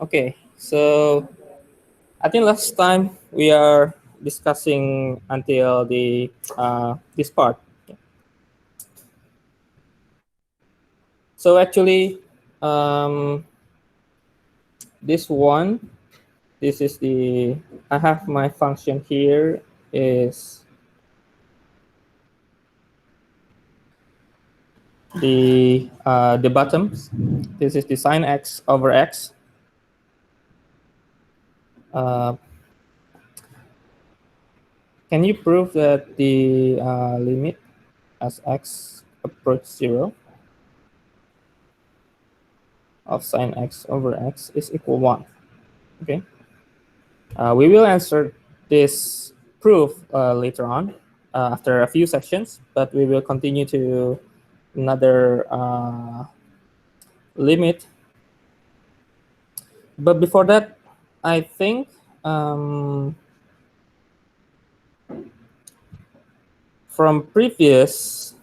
Okay, so I think last time we are discussing until the this part. So actually, um, this one, this is the I have my function here is the bottoms. This is the sine x over x. Uh, can you prove that the limit as x approach 0 of sine x over x is equal 1? Okay. We will answer this proof later on after a few sections, but we will continue to another limit. But before that, I think from previous,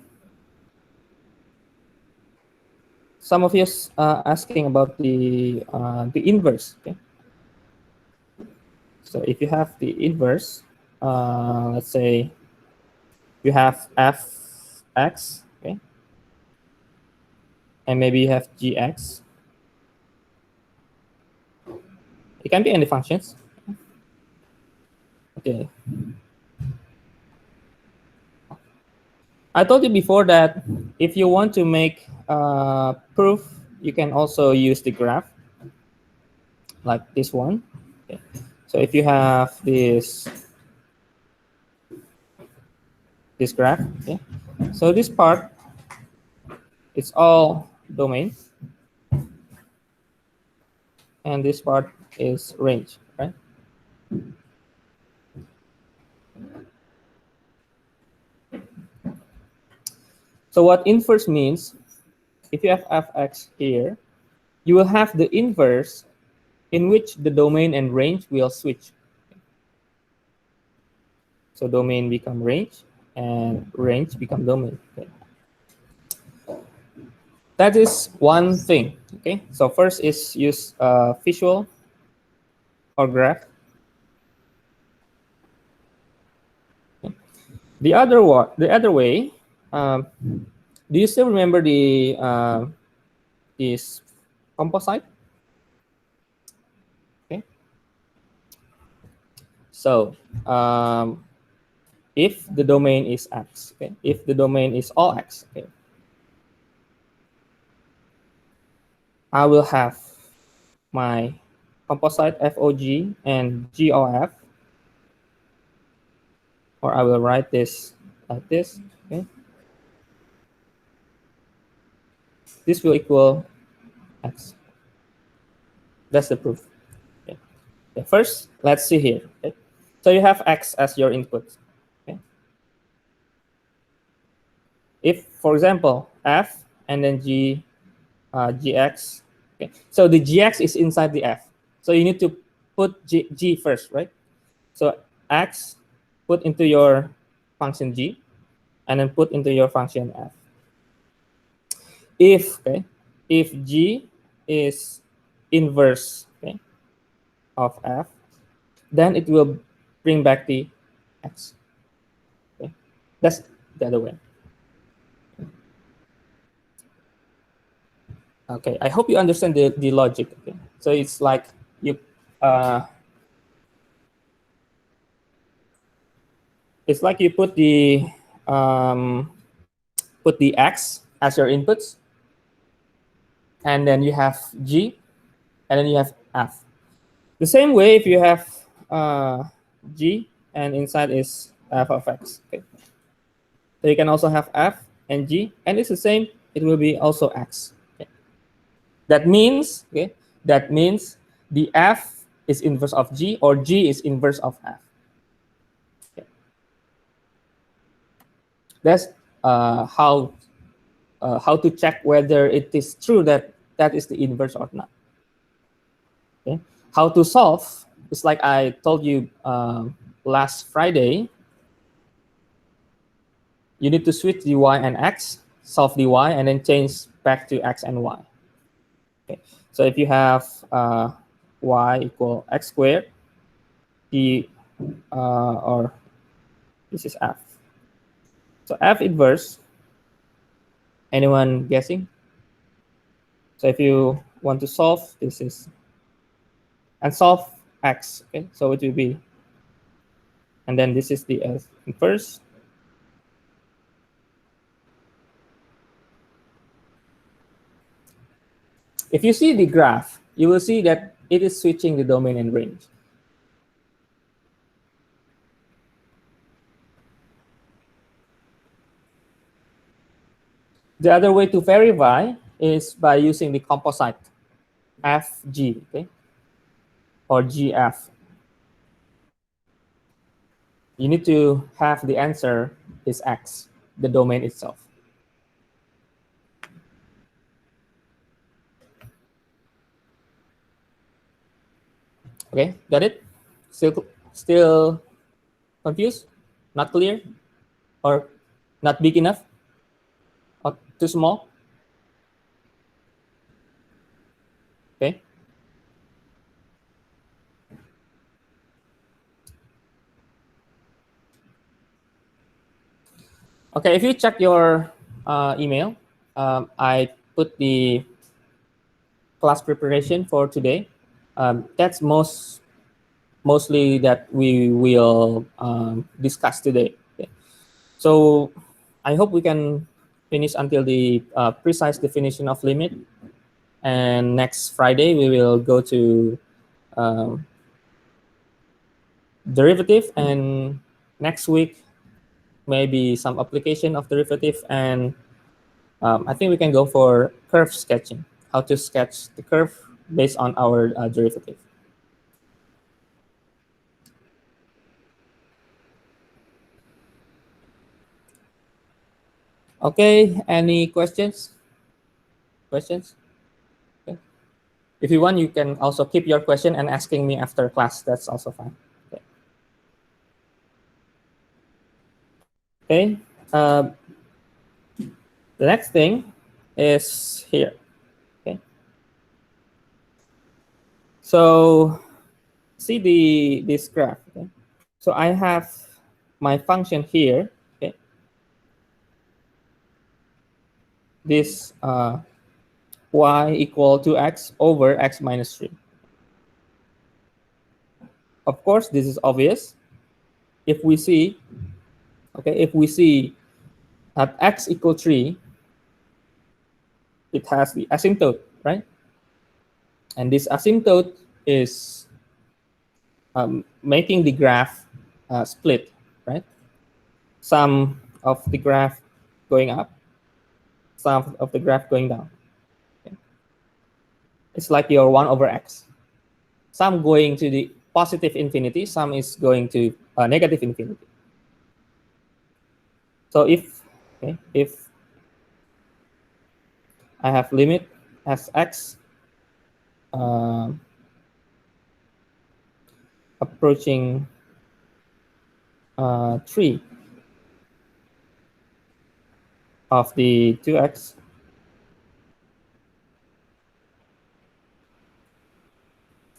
some of you asking about the inverse. Okay, so if you have the inverse, let's say you have fx, okay, and maybe you have gx. It can be any functions. Okay. I told you before that if you want to make proof, you can also use the graph like this one. Okay. So if you have this graph, okay. So this part, it's all domain, and this part is range, right? So what inverse means, if you have fx here, you will have the inverse in which the domain and range will switch. So domain become range, and range become domain. Okay. That is one thing. Okay. So first is use visual or graph. Okay. The other way. Do you still remember this composite? Okay. So if the domain is x, okay, if the domain is all x, okay, I will have my composite FOG and GOF, or I will write this like this. Okay, this will equal x. That's the proof. Okay. Okay, first, let's see here. Okay. So you have x as your input. Okay. If, for example, f and then gx. Okay. So the gx is inside the f. So you need to put g first, right? So x put into your function g, and then put into your function f. If if g is inverse, okay, of f, then it will bring back the x. Okay, that's the other way. Okay, I hope you understand the logic. Okay, so it's like you it's like you put the x as your inputs, and then you have g, and then you have f. The same way if you have g and inside is f of x. Okay, so you can also have f and g, and it's the same. It will be also x. Okay. That means the f is inverse of g, or g is inverse of f. Okay. That's how to check whether it is true that that is the inverse or not. Okay. How to solve is like I told you last Friday. You need to switch the y and x, solve the y, and then change back to x and y. Okay. So if you have y equal x squared, t, or this is f. So f inverse, anyone guessing? So if you want to solve, this is, and solve x, okay? So it will be, and then this is the f inverse. If you see the graph, you will see that it is switching the domain and range. The other way to verify is by using the composite FG, okay, or GF. You need to have the answer is X, the domain itself. Okay, got it? Still confused? Not clear? Or not big enough? Or too small? Okay. Okay, if you check your email, I put the class preparation for today. That's mostly that we will discuss today. Okay. So I hope we can finish until the precise definition of limit. And next Friday, we will go to um, derivative. And next week, maybe some application of derivative. And I think we can go for curve sketching, how to sketch the curve based on our derivative. Okay, any questions? Questions? Okay. If you want, you can also keep your question and asking me after class. That's also fine. Okay. Okay. The next thing is here. Okay. So see this graph. Okay. So I have my function here. Okay. This y equal to x over x minus 3. Of course, this is obvious. If we see, okay, if we see at x equal 3, it has the asymptote, right? And this asymptote is making the graph split, right? Some of the graph going up, some of the graph going down. Okay. It's like your 1 over x. Some going to the positive infinity, some is going to negative infinity. So if I have limit as x approaching 3 of the 2x,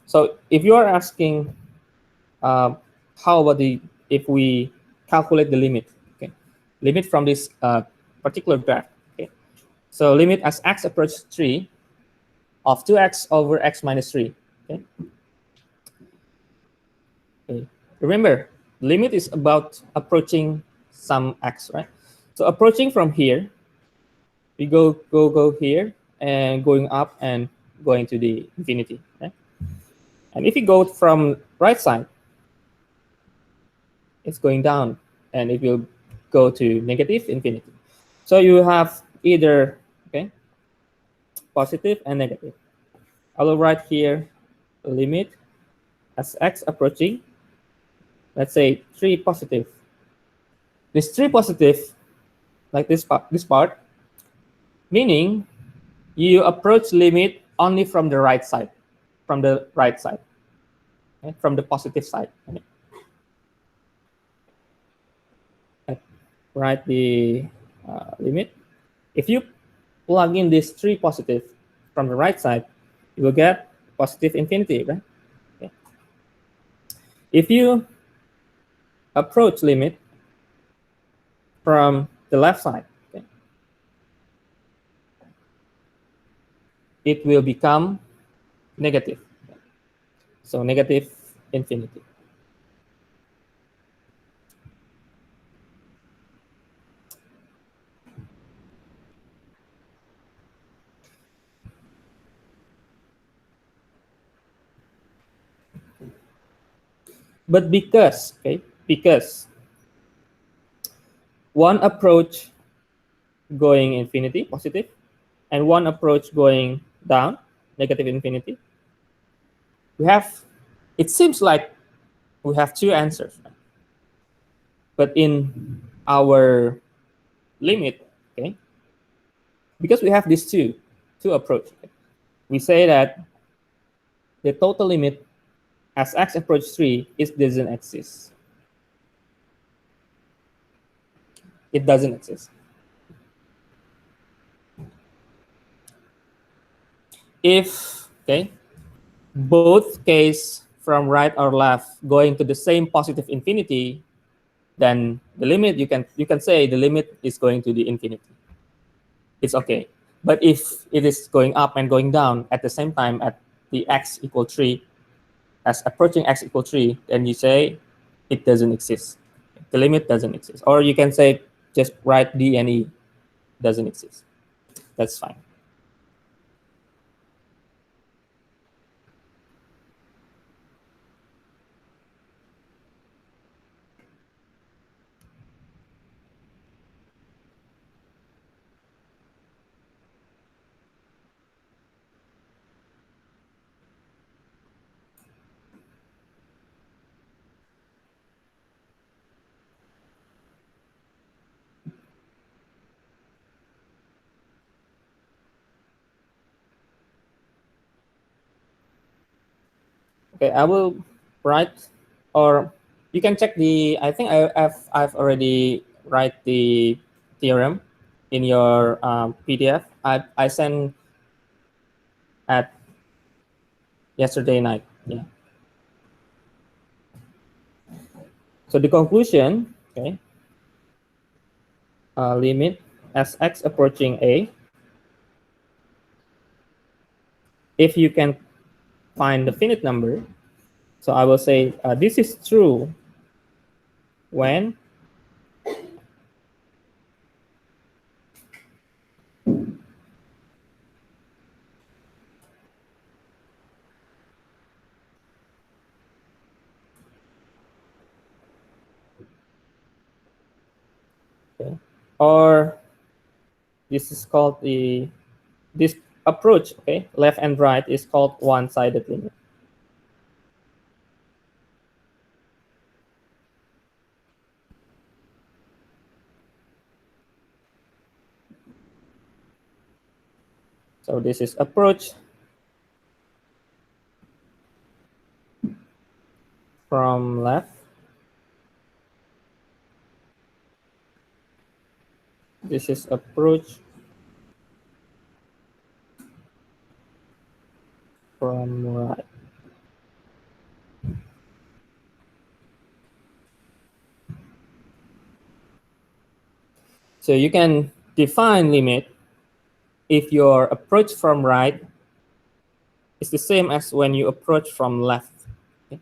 so if you are asking how about if we calculate the limit, okay, limit from this particular graph, okay, so limit as x approaches 3 of 2x over x minus 3, okay. Okay. Remember, limit is about approaching some x, right? So approaching from here, we go here and going up and going to the infinity, right? And if you go from right side, it's going down and it will go to negative infinity. So you have either, okay, positive and negative. I will write here limit as x approaching, let's say 3 positive. This 3 positive, like this part, meaning you approach limit only from the right side, okay, from the positive side. Okay. Write the limit. If you plug in this 3 positive from the right side, you will get positive infinity, right? If you approach limit from the left side, okay, it will become negative. So negative infinity. But because one approach going infinity, positive, and one approach going down, negative infinity, we have, it seems like we have two answers. Right? But in our limit, okay, because we have these two approach, okay, we say that the total limit as x approach 3 is doesn't exist. It doesn't exist. If, okay, both case from right or left going to the same positive infinity, then the limit, you can say the limit is going to the infinity. It's okay. But if it is going up and going down at the same time at the x equal 3, as approaching x equal 3, then you say it doesn't exist. The limit doesn't exist. Or you can say just write d and e doesn't exist. That's fine. Okay, I will write, or you can check the, I think I've already write the theorem in your PDF. I sent at yesterday night. Yeah. So the conclusion, okay, limit as x approaching a, if you can find the finite number, so I will say this is true when okay, or this is called this approach, okay, left and right is called one-sided limit. So this is approach from left. This is approach from right. So you can define limit if your approach from right is the same as when you approach from left. Okay.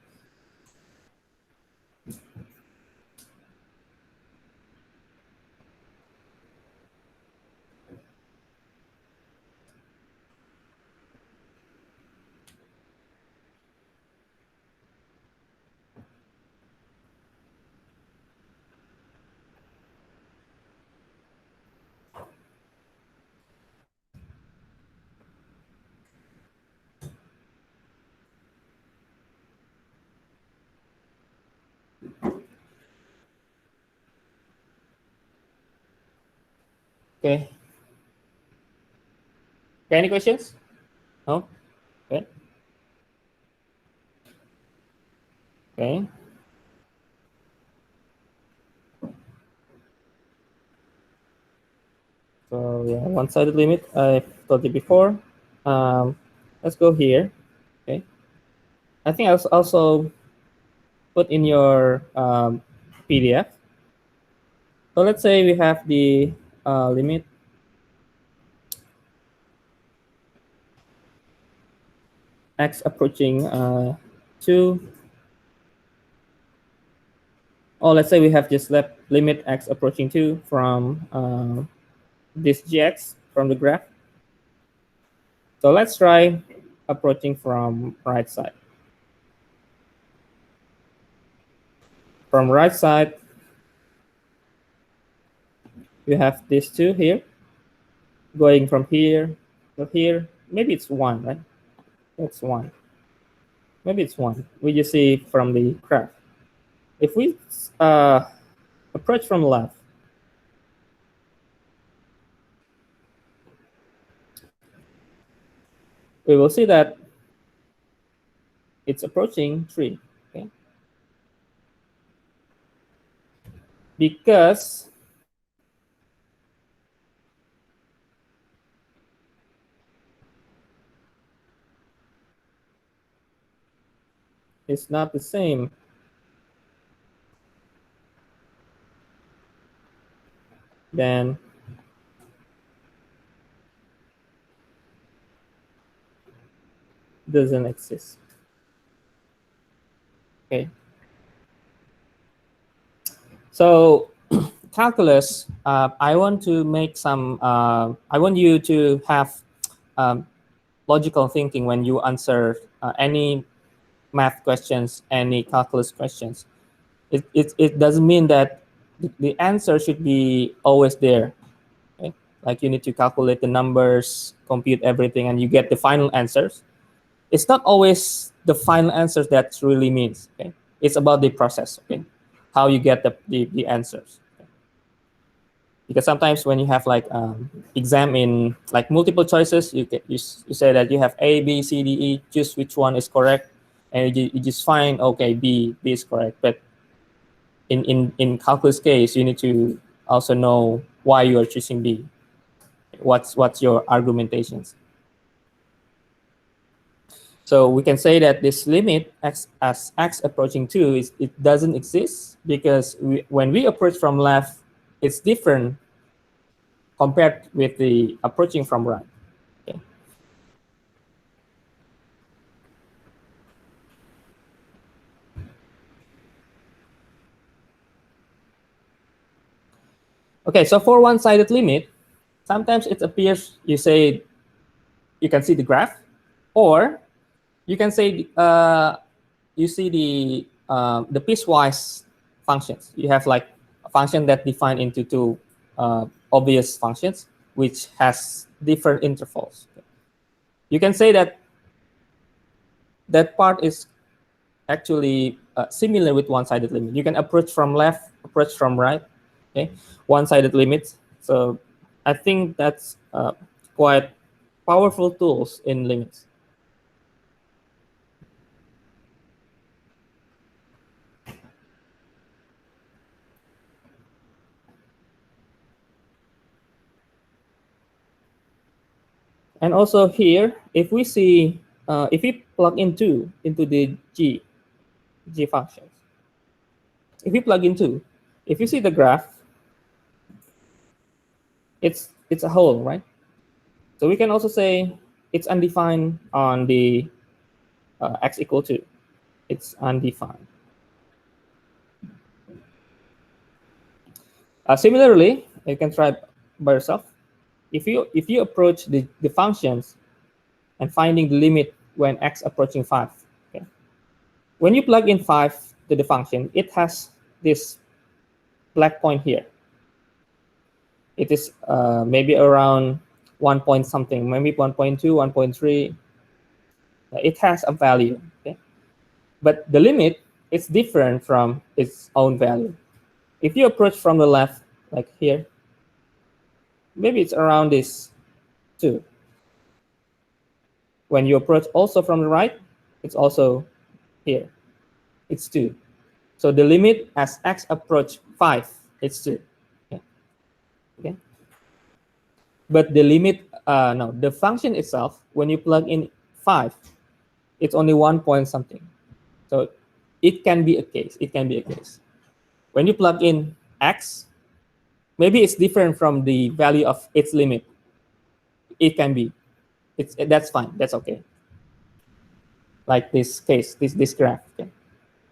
Okay. Okay, any questions? No? Okay. Okay. So yeah, one-sided limit, I told you before. Let's go here. Okay. I think I also put in your PDF. So let's say we have the limit x approaching 2. Or let's say we have just left limit x approaching 2 from this gx from the graph. So let's try approaching from right side. From right side, we have these two here, going from here to here. Maybe it's 1, right? It's 1. Maybe it's 1. We just see from the graph. If we approach from left, we will see that it's approaching 3. Okay? Because it's not the same. Then doesn't exist. Okay. So calculus, I want to make some. I want you to have logical thinking when you answer any math questions, any calculus questions. It doesn't mean that the answer should be always there. Okay? Like you need to calculate the numbers, compute everything, and you get the final answers. It's not always the final answers that really means. Okay? It's about the process. Okay, how you get the answers. Okay? Because sometimes when you have like exam in like multiple choices, you say that you have A, B, C, D, E. Choose which one is correct, and you just find okay B is correct. But in calculus case, you need to also know why you are choosing B. What's your argumentations? So we can say that this limit x as x approaching 2 it doesn't exist because when we approach from left, it's different compared with the approaching from right. Okay. Okay, so for one-sided limit, sometimes it appears you say you can see the graph, or you can say you see the piecewise functions. You have like a function that defined into two obvious functions, which has different intervals. You can say that that part is actually similar with one-sided limit. You can approach from left, approach from right. Okay, one-sided limits. So I think that's quite powerful tools in limits. And also here, if we see, if we plug into the G functions, if we plug into, if you see the graph, it's a hole, right? So we can also say it's undefined on the x equal to. It's undefined. Similarly, you can try by yourself. If you approach the functions and finding the limit when x approaching 5, okay? When you plug in 5 to the function, it has this black point here. It is maybe around 1 point something, maybe 1.2, 1.3. It has a value, okay? But the limit is different from its own value. If you approach from the left, like here, maybe it's around this 2. When you approach also from the right, it's also here. It's 2. So the limit as x approach 5, it's 2. Okay. Okay. But the limit, no, the function itself, when you plug in 5, it's only 1 point something. So it can be a case. It can be a case. When you plug in x, maybe it's different from the value of its limit. It can be. That's fine. That's okay. Like this case, this graph. Okay.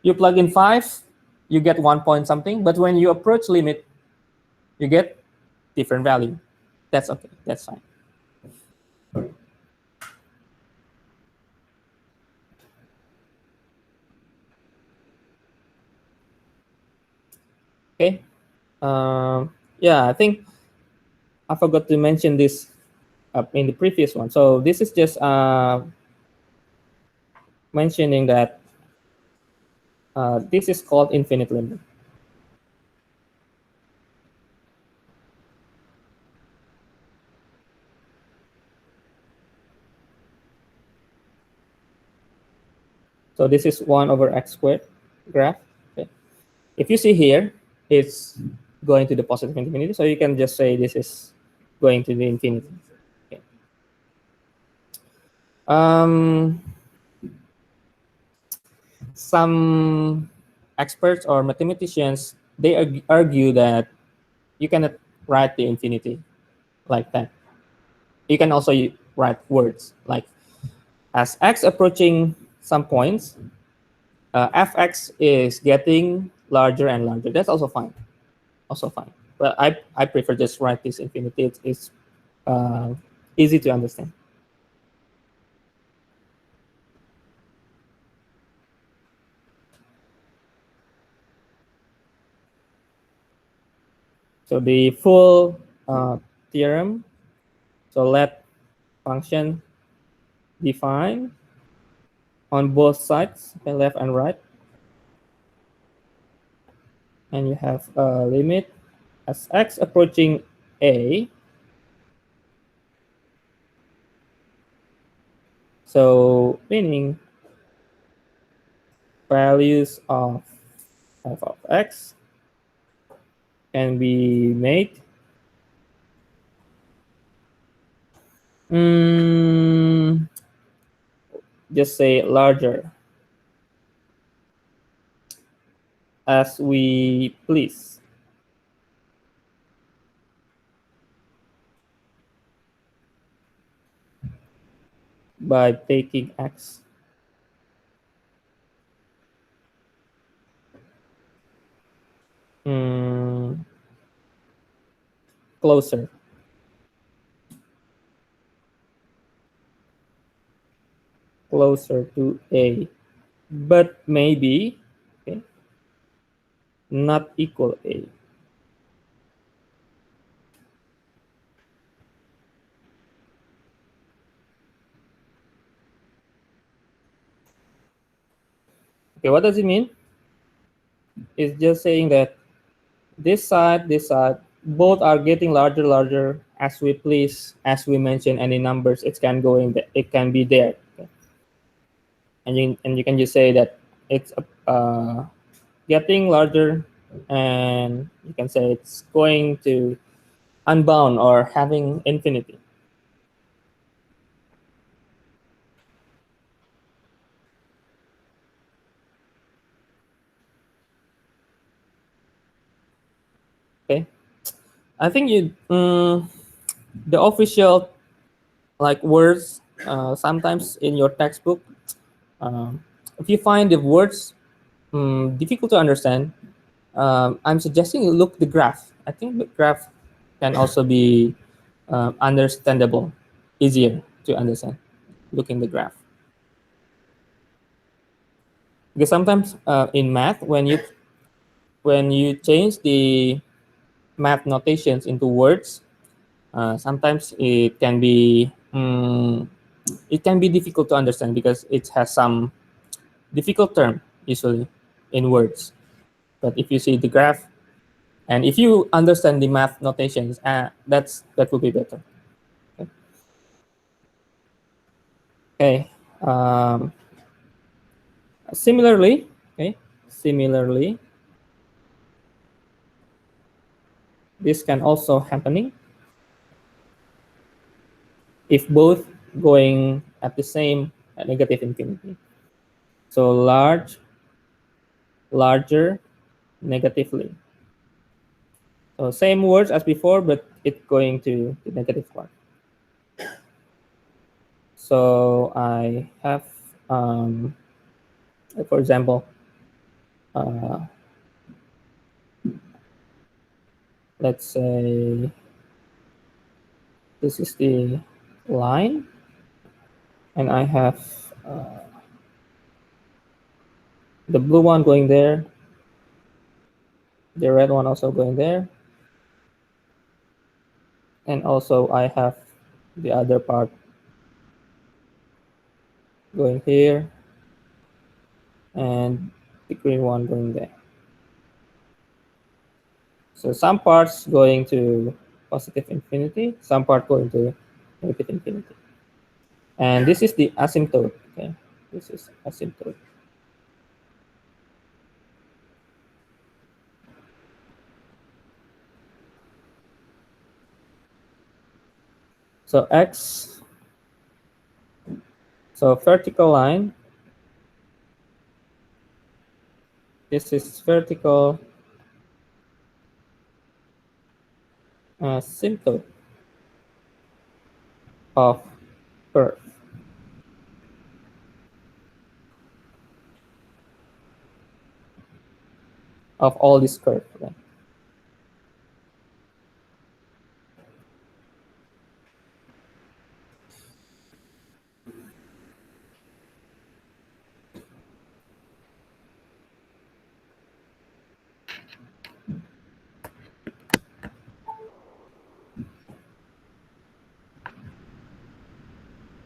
You plug in 5, you get 1 point something. But when you approach limit, you get different value. That's okay. That's fine. Okay. Yeah, I think I forgot to mention this in the previous one. So this is just mentioning that this is called infinite limit. So this is 1 over x squared graph. Okay. If you see here, it's going to the positive infinity. So you can just say this is going to the infinity. Okay. Some experts or mathematicians, they argue that you cannot write the infinity like that. You can also write words like as x approaching some points, fx is getting larger and larger. That's also fine. Also fine. But I prefer just write this infinity. It's easy to understand. So the full theorem. So let function define on both sides, okay, left and right. And you have a limit as x approaching a. So meaning values of f of x can be made just say larger as we please by taking x closer to a, but maybe okay, not equal a. Okay, what does it mean? It's just saying that this side, both are getting larger as we please. As we mention any numbers, it can go in. It can be there, okay? And you can just say that it's getting larger, and you can say it's going to unbound or having infinity. Okay, I think the official like words sometimes in your textbook, if you find the words difficult to understand, I'm suggesting you look the graph. I think the graph can also be understandable, easier to understand. Looking the graph, because sometimes in math, when you change the math notations into words, sometimes it can be difficult to understand because it has some difficult term usually in words. But if you see the graph and if you understand the math notations, that will be better. Okay. Okay. Similarly, okay. Similarly, this can also happening if both going at the same negative infinity. So large larger negatively. So same words as before, but it's going to the negative part. So I have, for example, uh, let's say this is the line, and I have the blue one going there, the red one also going there, and also I have the other part going here, and the green one going there. So some parts going to positive infinity, some part going to negative infinity. And this is the asymptote. Okay, this is asymptote. So x, so vertical line, this is vertical asymptote of curve of all this curve. Right?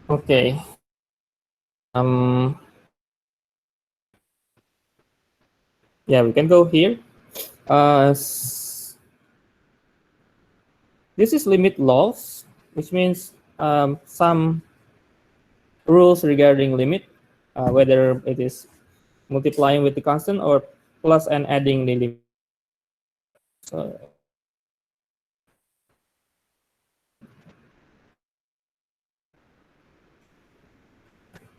Okay. Um. Yeah, we can go here. This is limit laws, which means some rules regarding limit, whether it is multiplying with the constant or plus and adding the limit. So,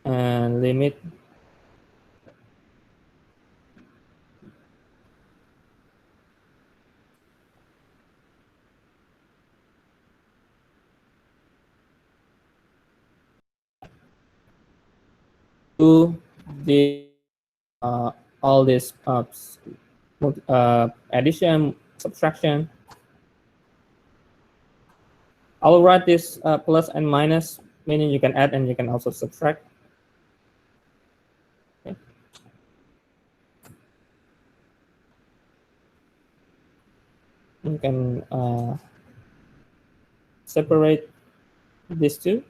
and limit to the all this addition, subtraction. I'll write this plus and minus, meaning you can add and you can also subtract. Okay. You can separate these two.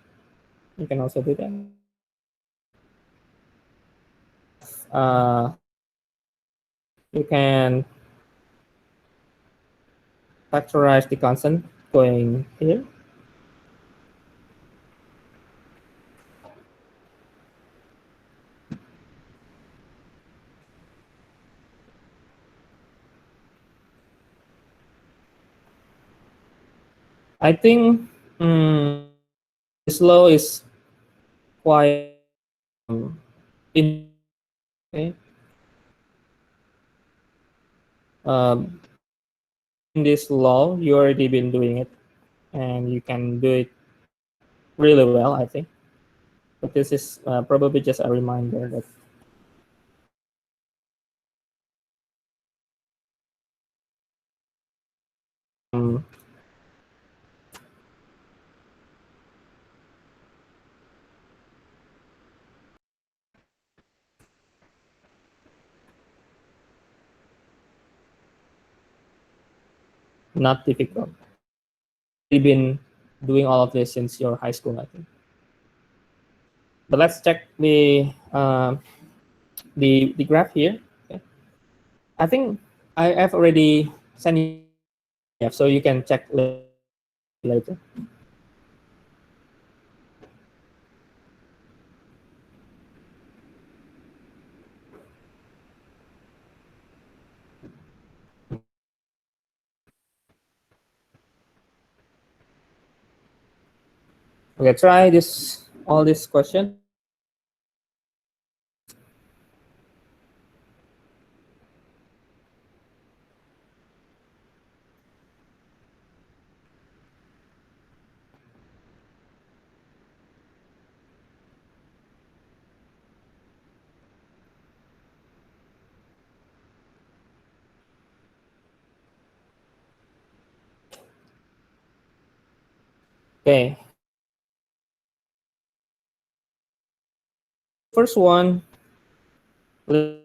You can also do that. You can factorize the constant going here. I think this law is quite in okay. Um, in this law, you already been doing it, and you can do it really well, I think. But this is probably just a reminder that um, not difficult. You've been doing all of this since your high school, I think. But let's check the graph here. Okay. I think I have already sent you, yeah, so you can check later. Okay, try this all this question. Okay. First one, so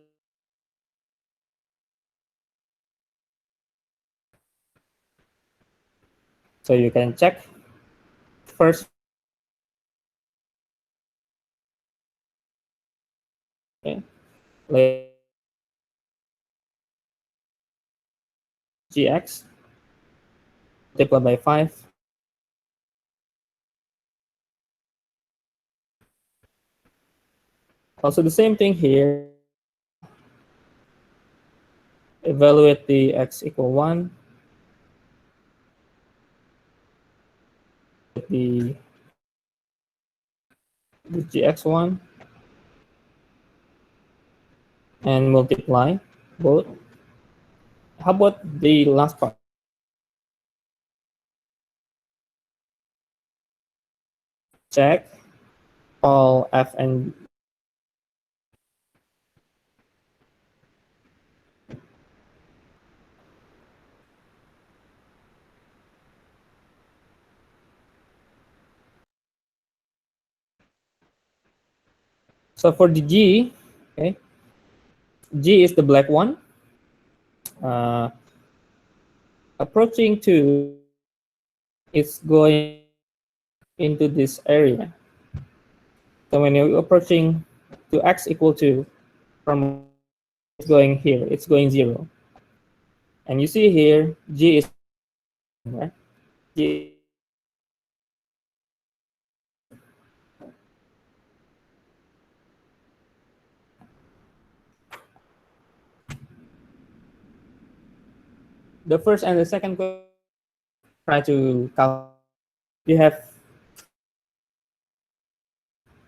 you can check first. Okay. Gx multiplied by 5. Also the same thing here. Evaluate the x equal 1. The gx1 and multiply both. How about the last part? Check all f and so for the g, okay, g is the black one. Approaching to, it's going into this area. So when you're approaching to x equal to, from it's going here, it's going 0. And you see here, g is right. G, the first and the second question, try to calculate. You have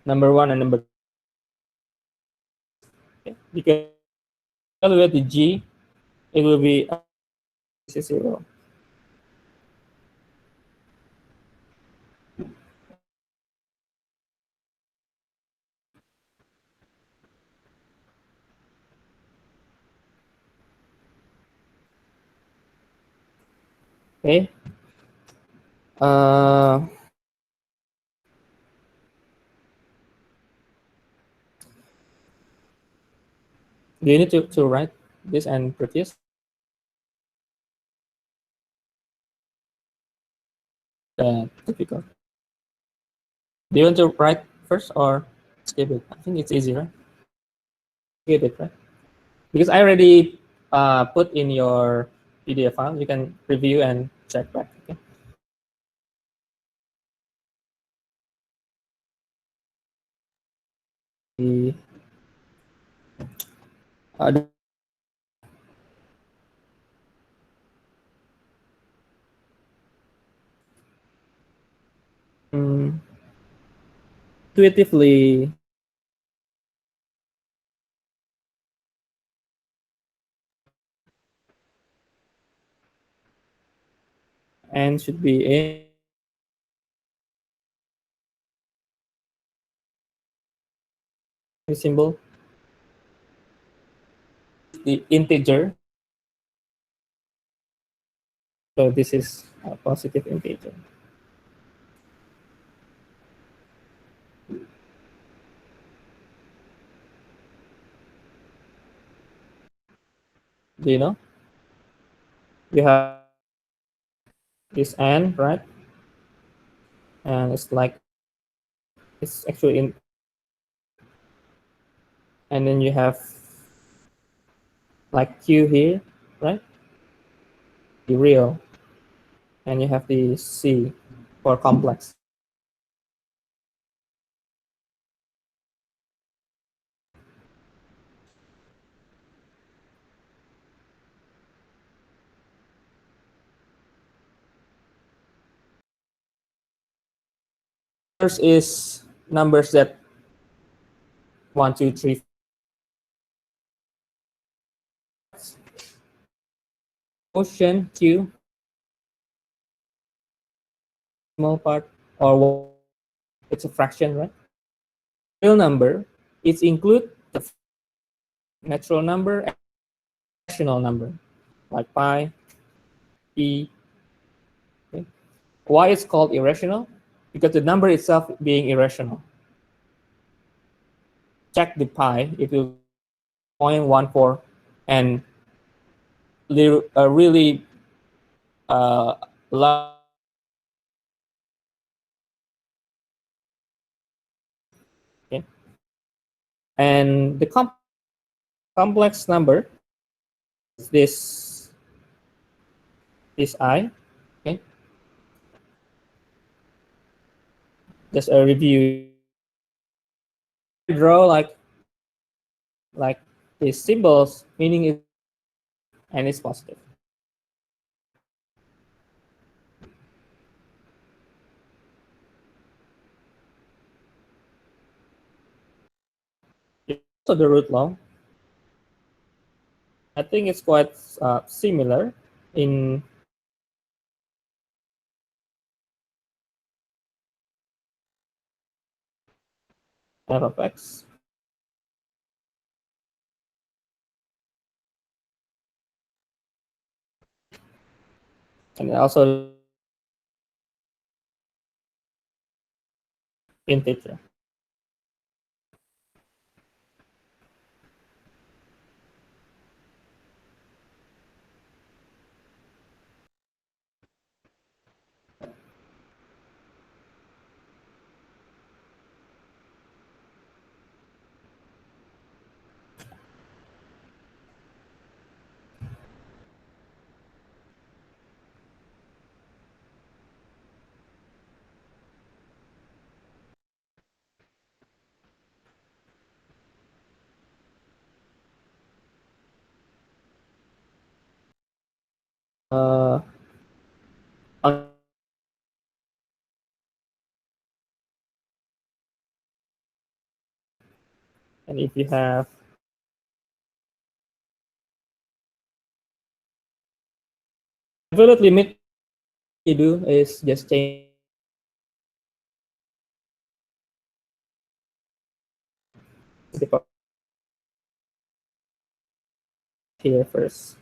number 1 and number 2. Okay. Because evaluate the g, it will be 0. Okay. Do you need to write this and previous? Difficult. Do you want to write first or skip it? I think it's easy, right? Skip it, right? Because I already put in your PDF file. You can review and check back. Okay. The, uh, intuitively, and should be a symbol, the integer. So this is a positive integer. Do you know? You have this n, right? And it's like, it's actually in, and then you have like q here, right? The real, and you have the c for complex. First is numbers that 1, 2, 3. Quotient q, small part, or one, it's a fraction, right? Real number, it include the natural number and rational number, like pi, e. Okay. Why it's called irrational? because the number itself being irrational. Check the pi, it will 0.14 and really large. Okay. And the complex number is this I. Okay. Just a review. Draw like these symbols, meaning it and it's positive. So the root law, I think it's quite similar in f of x. And also integer. Uh, and if you have absolute limit, you do is just change the here first.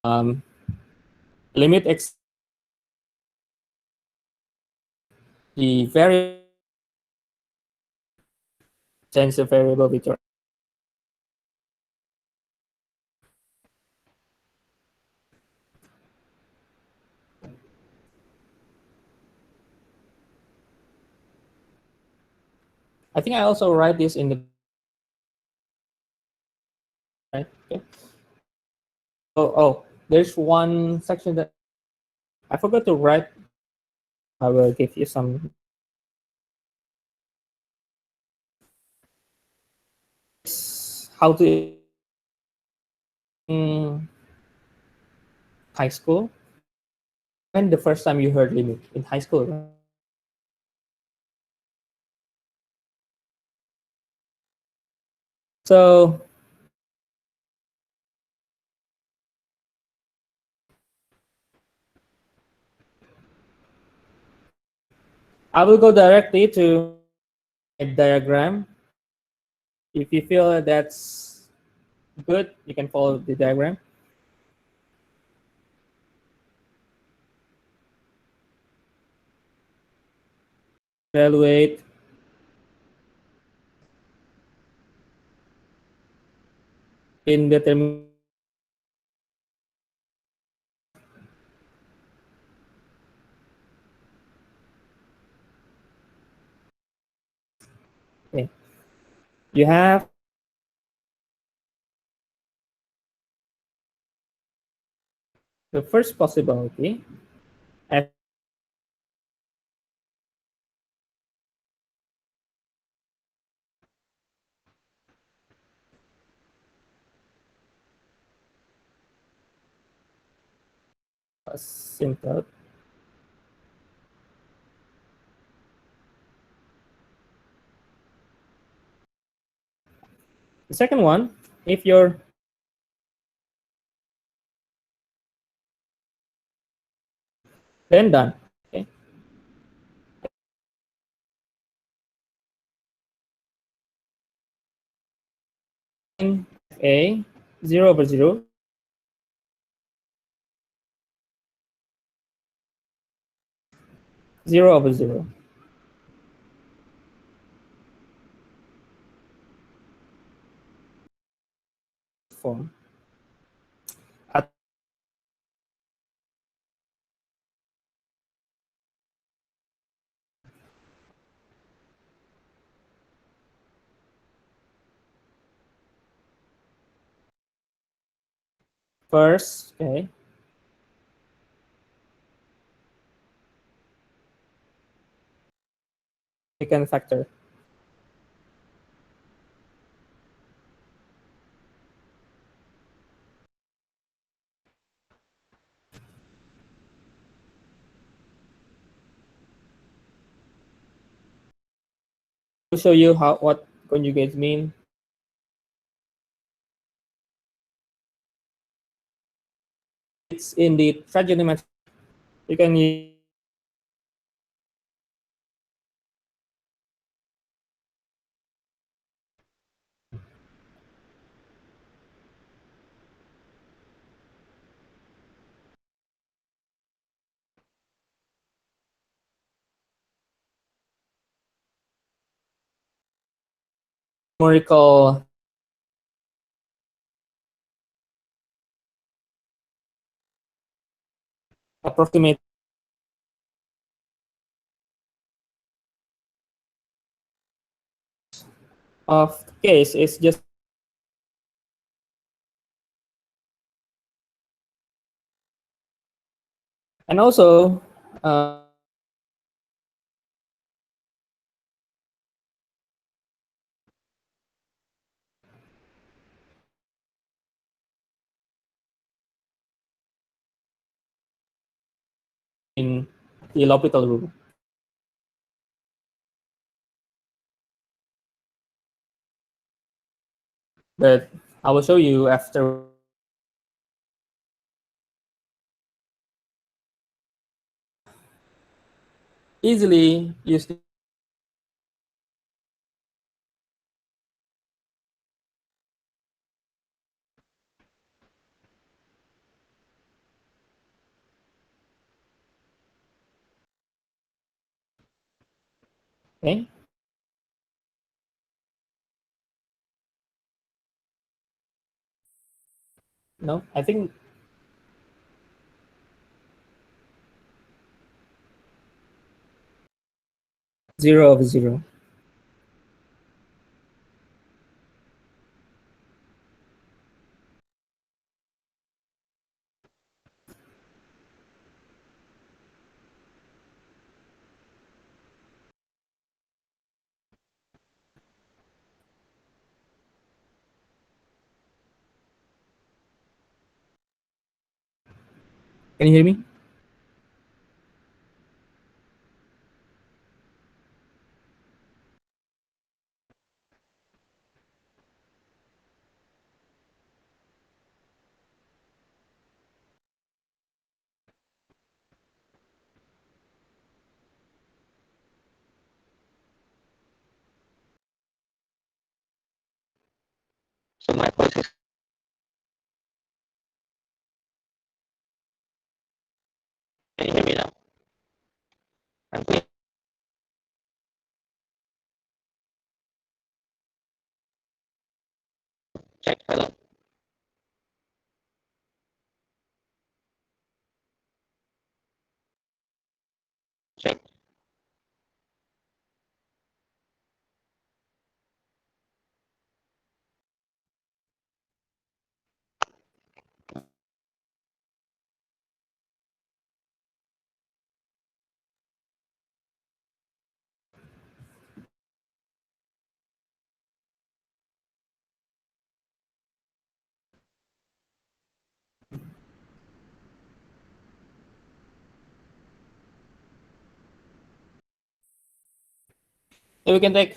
Um, limit x the variable change the variable with your I think I also write this in the right. Okay. Oh, there's one section that I forgot to write. I will give you some how to in high school. When the first time you heard limit in high school, right? So I will go directly to a diagram. If you feel that's good, you can follow the diagram. Evaluate indeterminate. Okay. You have the first possibility as simple. The second one, if you're then done. Okay. a 0 over 0 0 over 0 form. At first, okay, second factor. To show you how what conjugates mean, it's in the trigonometry. You can use numerical approximate of the case is just, and also in the L'Hopital rule. But I will show you after. Easily use the, okay. No, I think 0 over 0. Can you hear me? So my voice is, can you hear me now? I'm going to check. Hello. Check. So we can take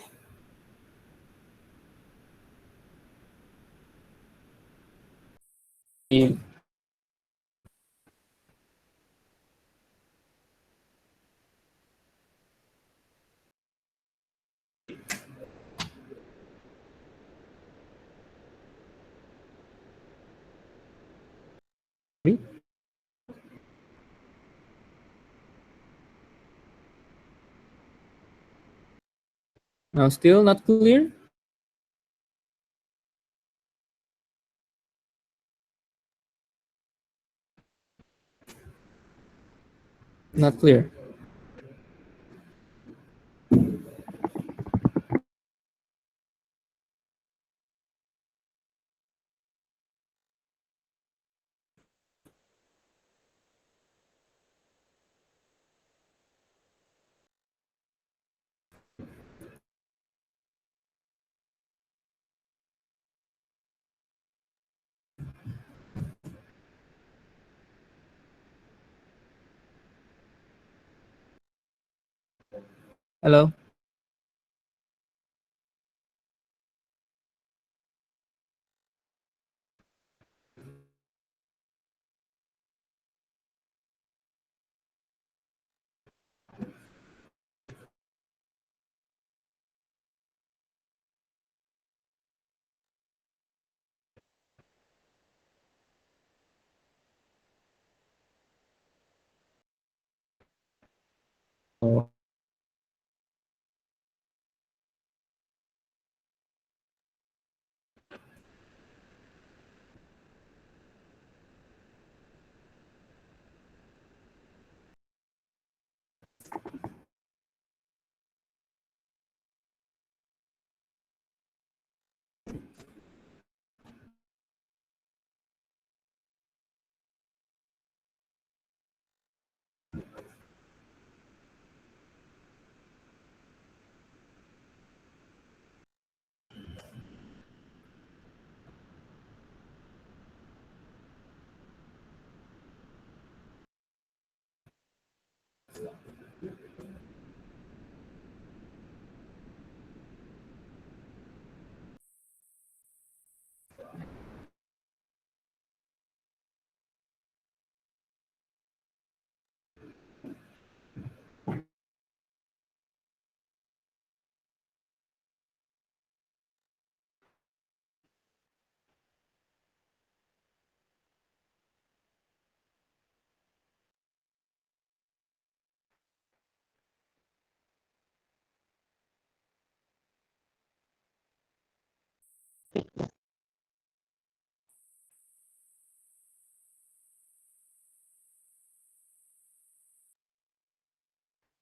the, Now still not clear? Not clear. Hello? Oh.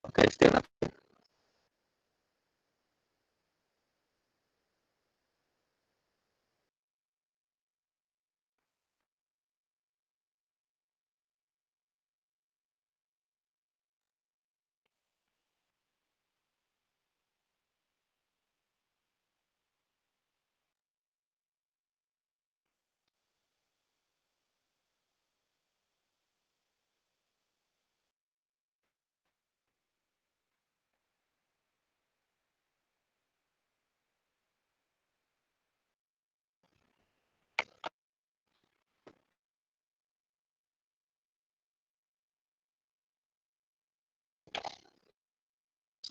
Okay, still not.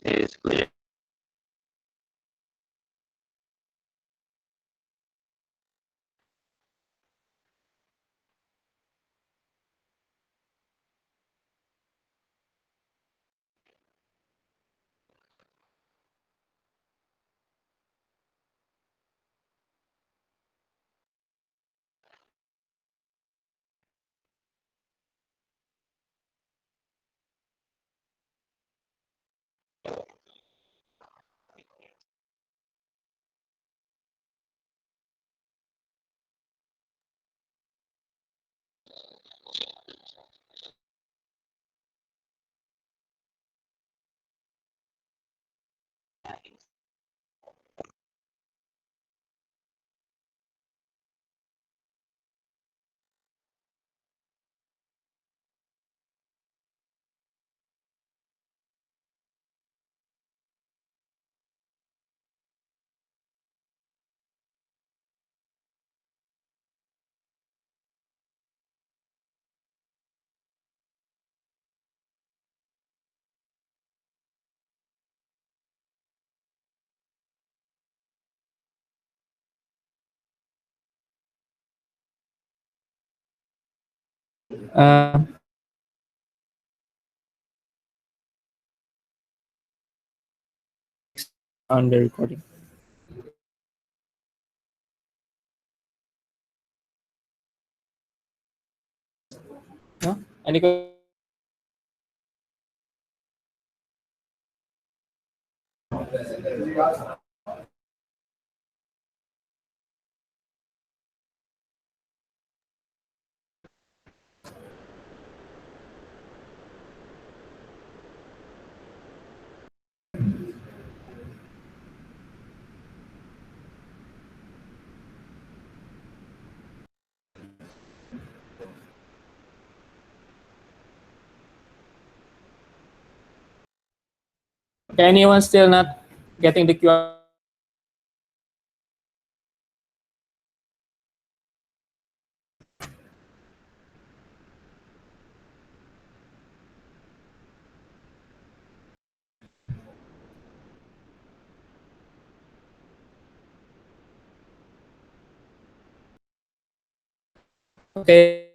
It's clear. Uh, on the recording. No? Any Okay, anyone still not getting the QR? Okay.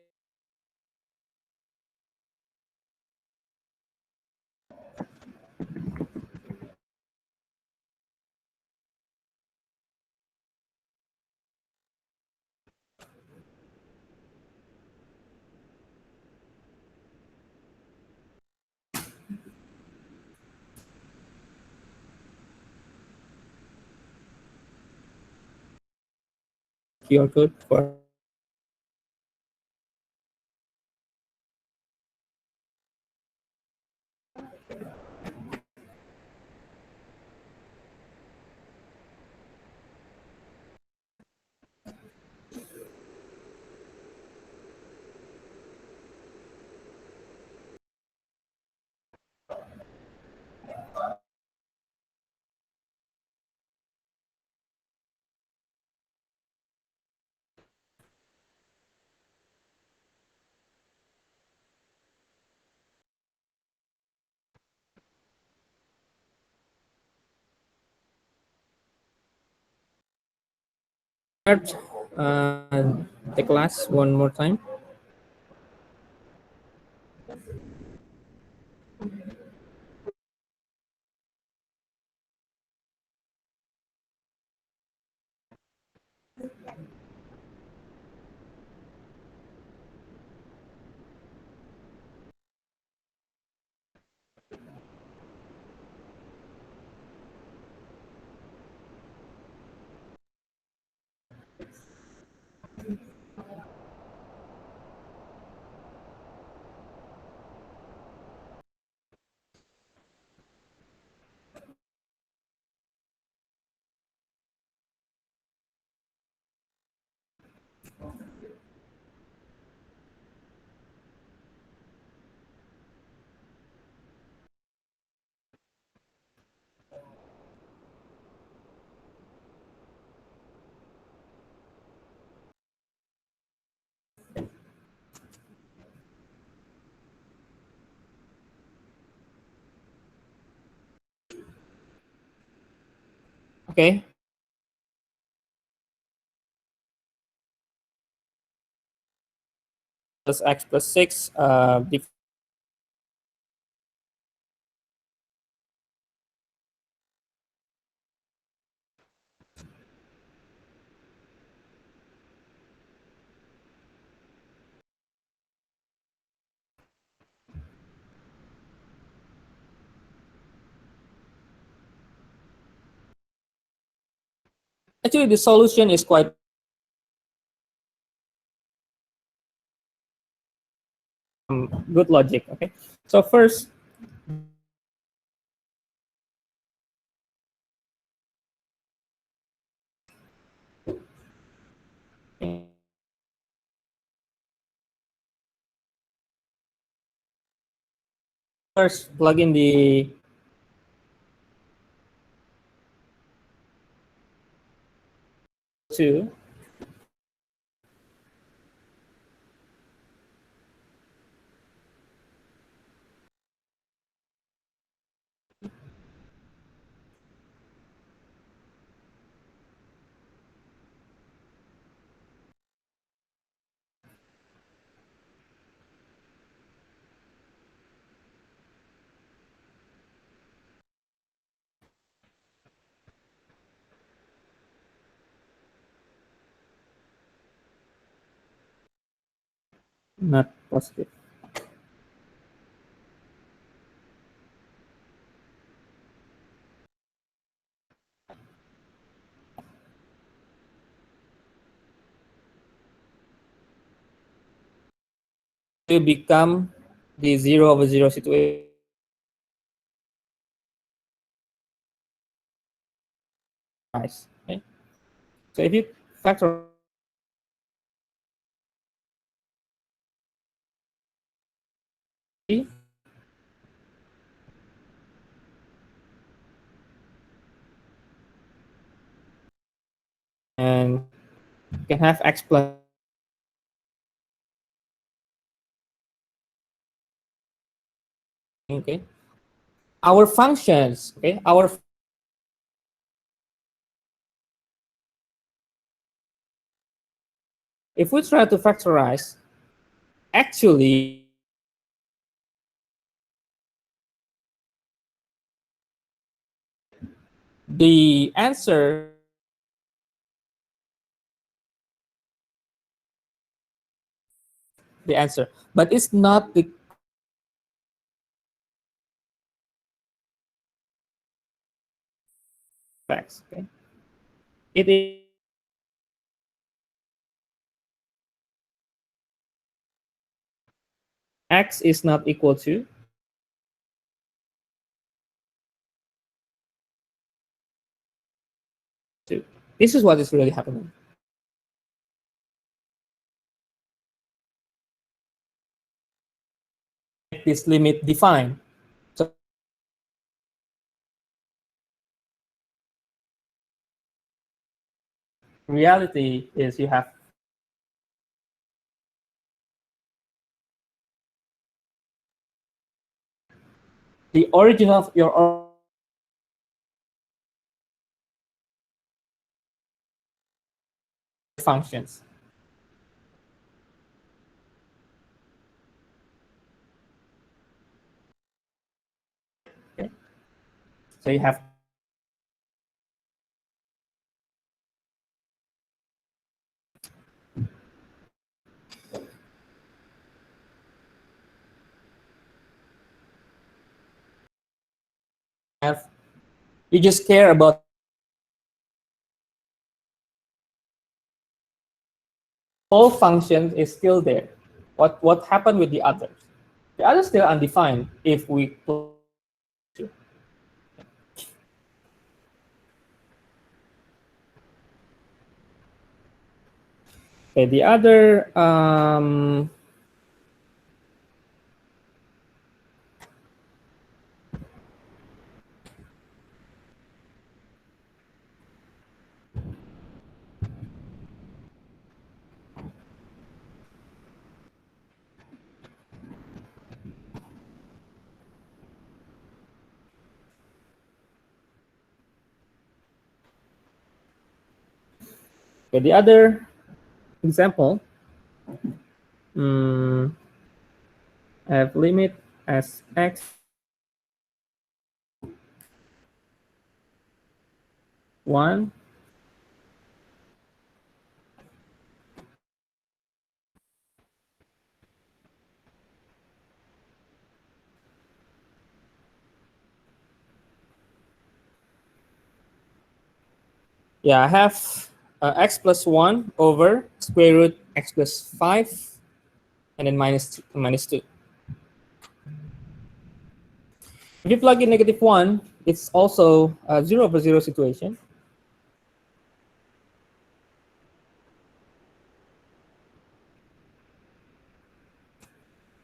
QR code for start the class one more time. Okay. Plus x plus 6. Actually, the solution is quite good logic. Okay. So first, plug in the two. not positive. Will become the 0/0 situation. Okay? So if you factor, and you can have x plus, okay, our functions, okay, if we try to factorize, actually the answer, but it's not the facts. Okay, it is x is not equal to. This is what is really happening. This limit defined. So reality is you have the origin of your functions. Okay? So you have you just care about all functions is still there. What happened with the others? The others still undefined if we put. Okay, the other okay, the other example, I have limit as x 1 yeah, I have x plus 1 over square root x plus 5 and then minus 2. If you plug in negative 1, it's also a 0/0 situation.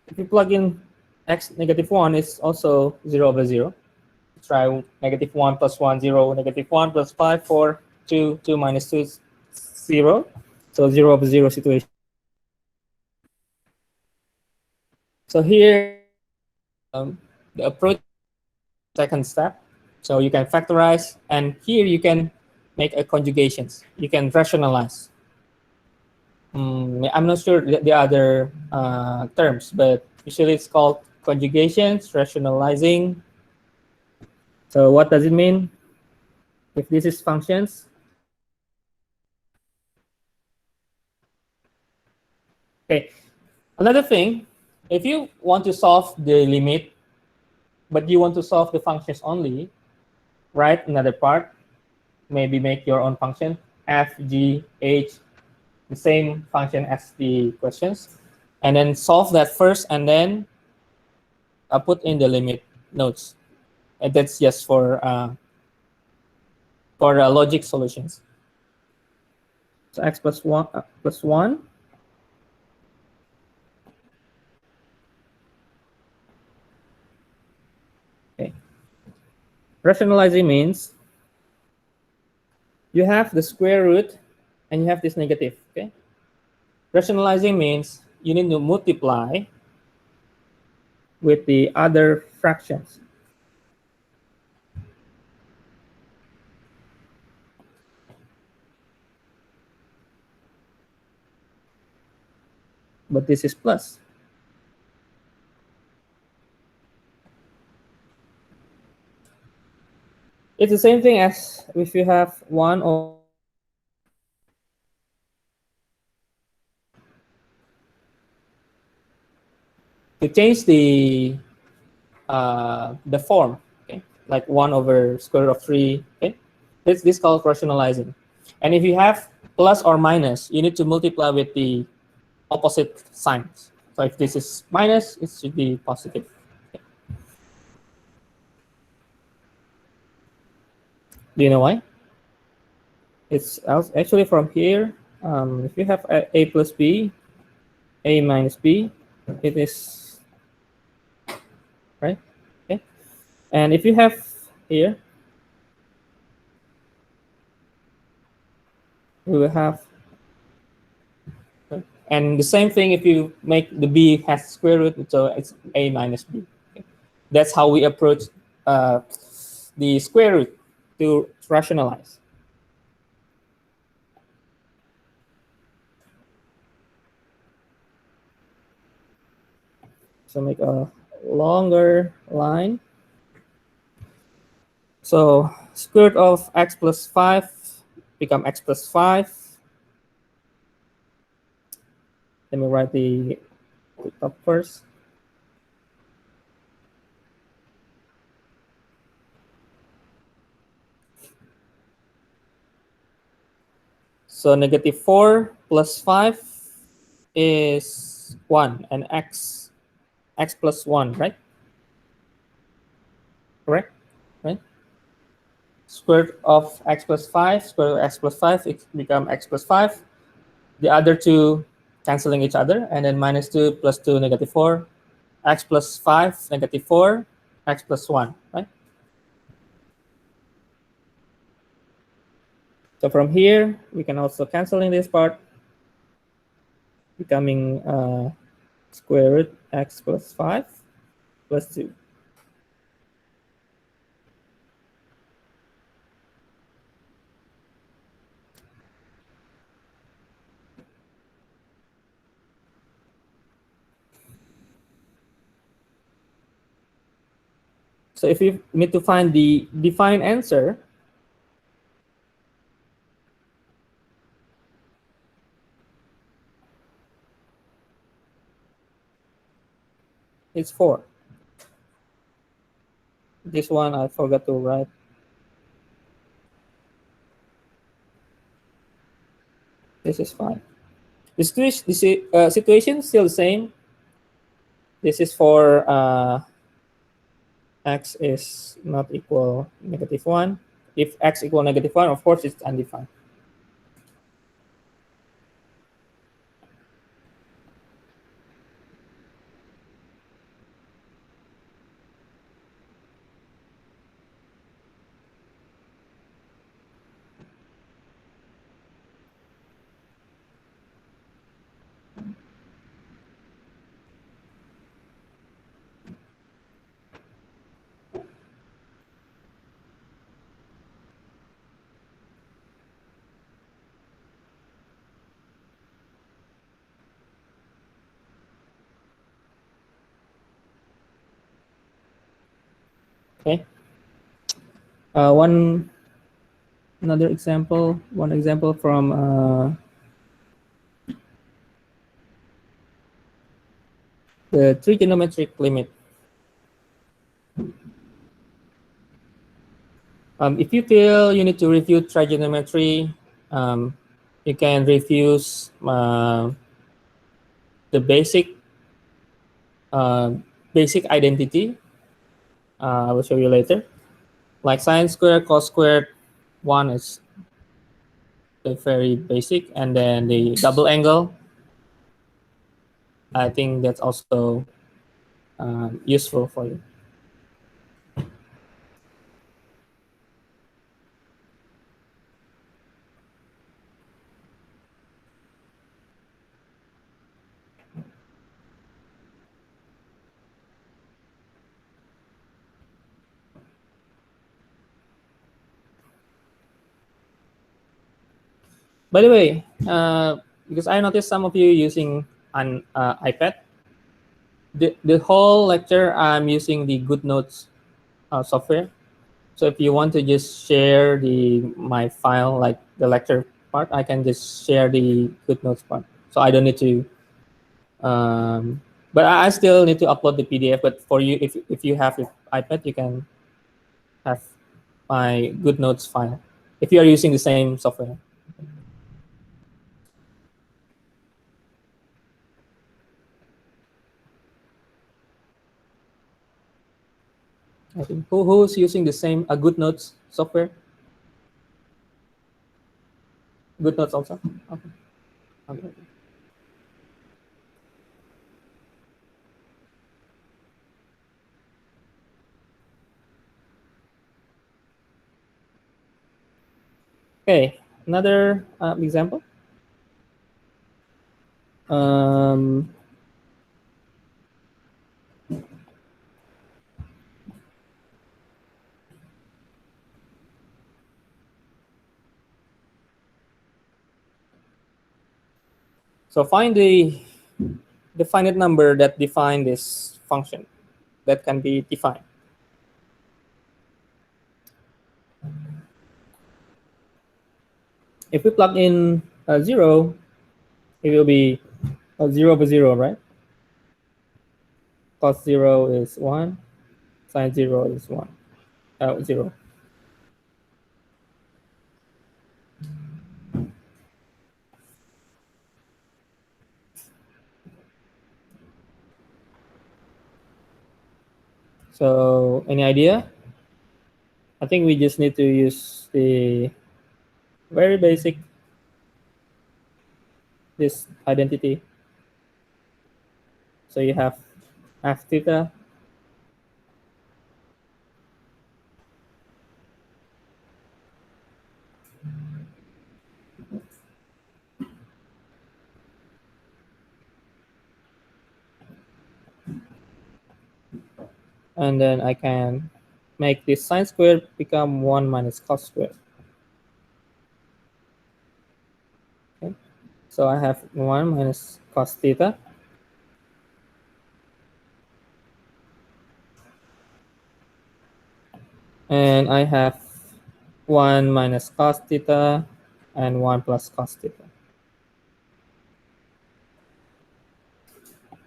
If you plug in x negative 1, it's also 0/0. Try negative 1 plus 1, 0, negative 1 plus 5, 4, 2, 2 minus 2 is 0. So 0/0 situation. So here, the approach second step. So you can factorize, and here you can make a conjugations. You can rationalize. I'm not sure the other terms, but usually it's called conjugations, rationalizing. So what does it mean? If this is functions, okay, Another thing, if you want to solve the limit, but you want to solve the functions only, write another part, maybe make your own function, f, g, h, the same function as the questions, and then solve that first, and then put in the limit nodes. And that's just for logic solutions. So x plus 1 plus 1. Okay. Rationalizing means you have the square root and you have this negative. Okay. Rationalizing means you need to multiply with the other fractions. But this is plus. It's the same thing as if you have 1 over to change the form, okay, like 1 over square root of 3. Okay, this called rationalizing. And if you have plus or minus, you need to multiply with the opposite signs. So if this is minus, it should be positive. Okay. Do you know why? It's actually from here. If you have a plus b, a minus b, it is right. Okay, and if you have here, we will have, and the same thing if you make the b has square root, so it's a minus b. Okay. That's how we approach the square root to rationalize. So make a longer line. So square root of x plus 5 become x plus 5. Let me write the top first. So negative 4 plus 5 is 1, and x plus 1, right? Correct? Right? Square root of x plus 5, square root of x plus 5, it become x plus 5. The other two canceling each other, and then minus 2 plus 2, negative 4. X plus 5, negative 4, x plus 1, right? So from here, we can also cancel in this part, becoming square root x plus 5 plus 2. So if you need to find the defined answer, it's 4. This one I forgot to write. This is 5. The situation is still the same. This is for x is not equal negative 1. If x equal negative 1, of course, it's undefined. Okay. One example from the trigonometric limit. If you feel you need to review trigonometry, you can review the uh, basic identity. I will show you later. Like sine squared, cos squared, one is the very basic, and then the double angle. I think that's also useful for you. By the way, because I noticed some of you using an iPad, the whole lecture I'm using the GoodNotes software. So if you want to just share my file, like the lecture part, I can just share the GoodNotes part. So I don't need to, but I still need to upload the PDF. But for you, if you have an iPad, you can have my GoodNotes file if you are using the same software. I think who's using the same GoodNotes software? GoodNotes also. Okay. Okay. Okay. Another example. Um, so find the finite number that define this function that can be defined. If we plug in 0, it will be 0 over 0, right? Cos 0 is 1, sine 0 is 1, 0. So any idea? I think we just need to use the very basic this identity. So you have f theta and then I can make this sine squared become 1 minus cos squared. Okay. So I have 1 minus cos theta. And I have 1 minus cos theta and 1 plus cos theta.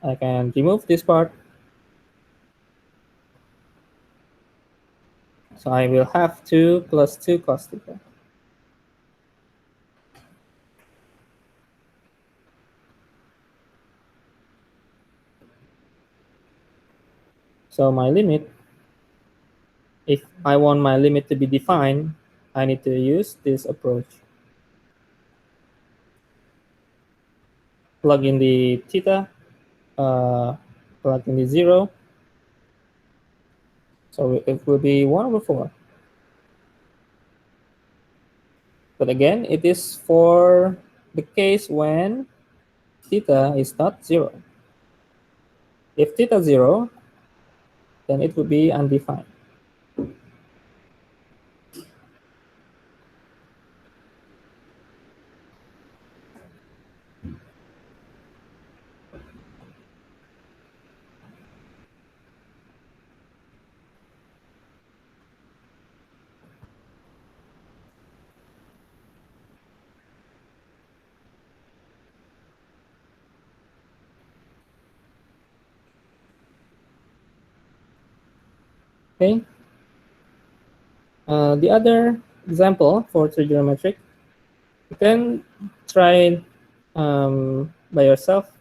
I can remove this part. So I will have 2 plus 2 cos theta. So my limit, if I want my limit to be defined, I need to use this approach. Plug in the theta, plug in the 0. So it will be 1 over 4. But again, it is for the case when theta is not 0. If theta 0, then it would be undefined. Okay. The other example for trigonometric, you can try it by yourself.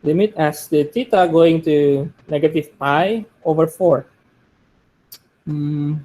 Limit as the theta going to negative pi over 4. Mm,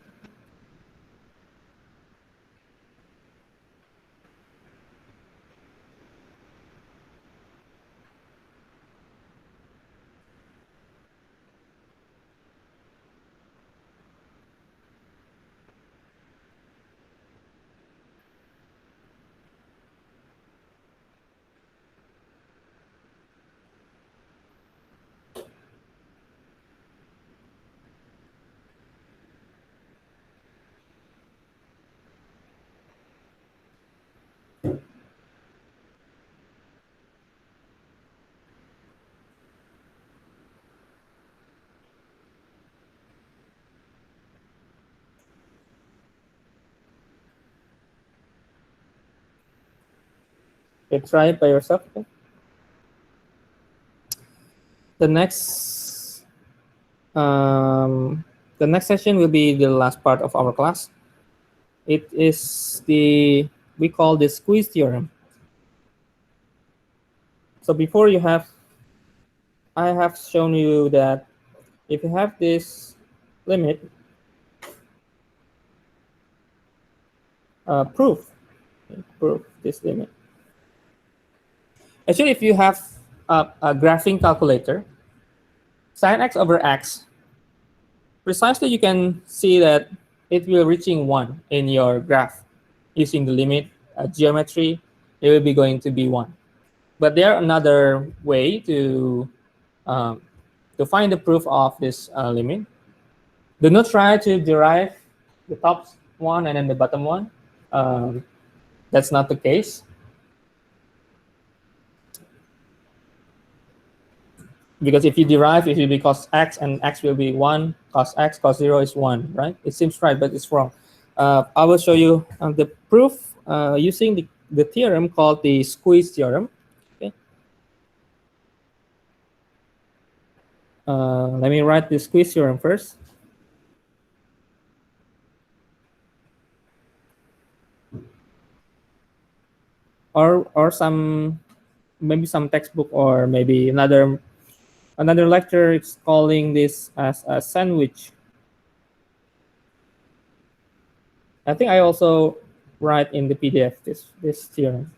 okay, try it by yourself. Okay? The next um, the next session will be the last part of our class. It is the we call the squeeze theorem. So before you have, I have shown you that if you have this limit, proof, okay, proof this limit. Actually, if you have a graphing calculator, sin x over x, precisely you can see that it will reaching 1 in your graph. Using the limit geometry, it will be going to be 1. But there are another way um, to find the proof of this limit. Do not try to derive the top one and then the bottom one. Um, that's not the case. Because if you derive, it will be cos x and x will be 1, cos x, cos 0 is 1, right? It seems right, but it's wrong. I will show you the proof using the theorem called the squeeze theorem. Okay. Let me write the squeeze theorem first. Or some, maybe some textbook, or maybe another lecture is calling this as a sandwich. I think I also write in the PDF this theorem.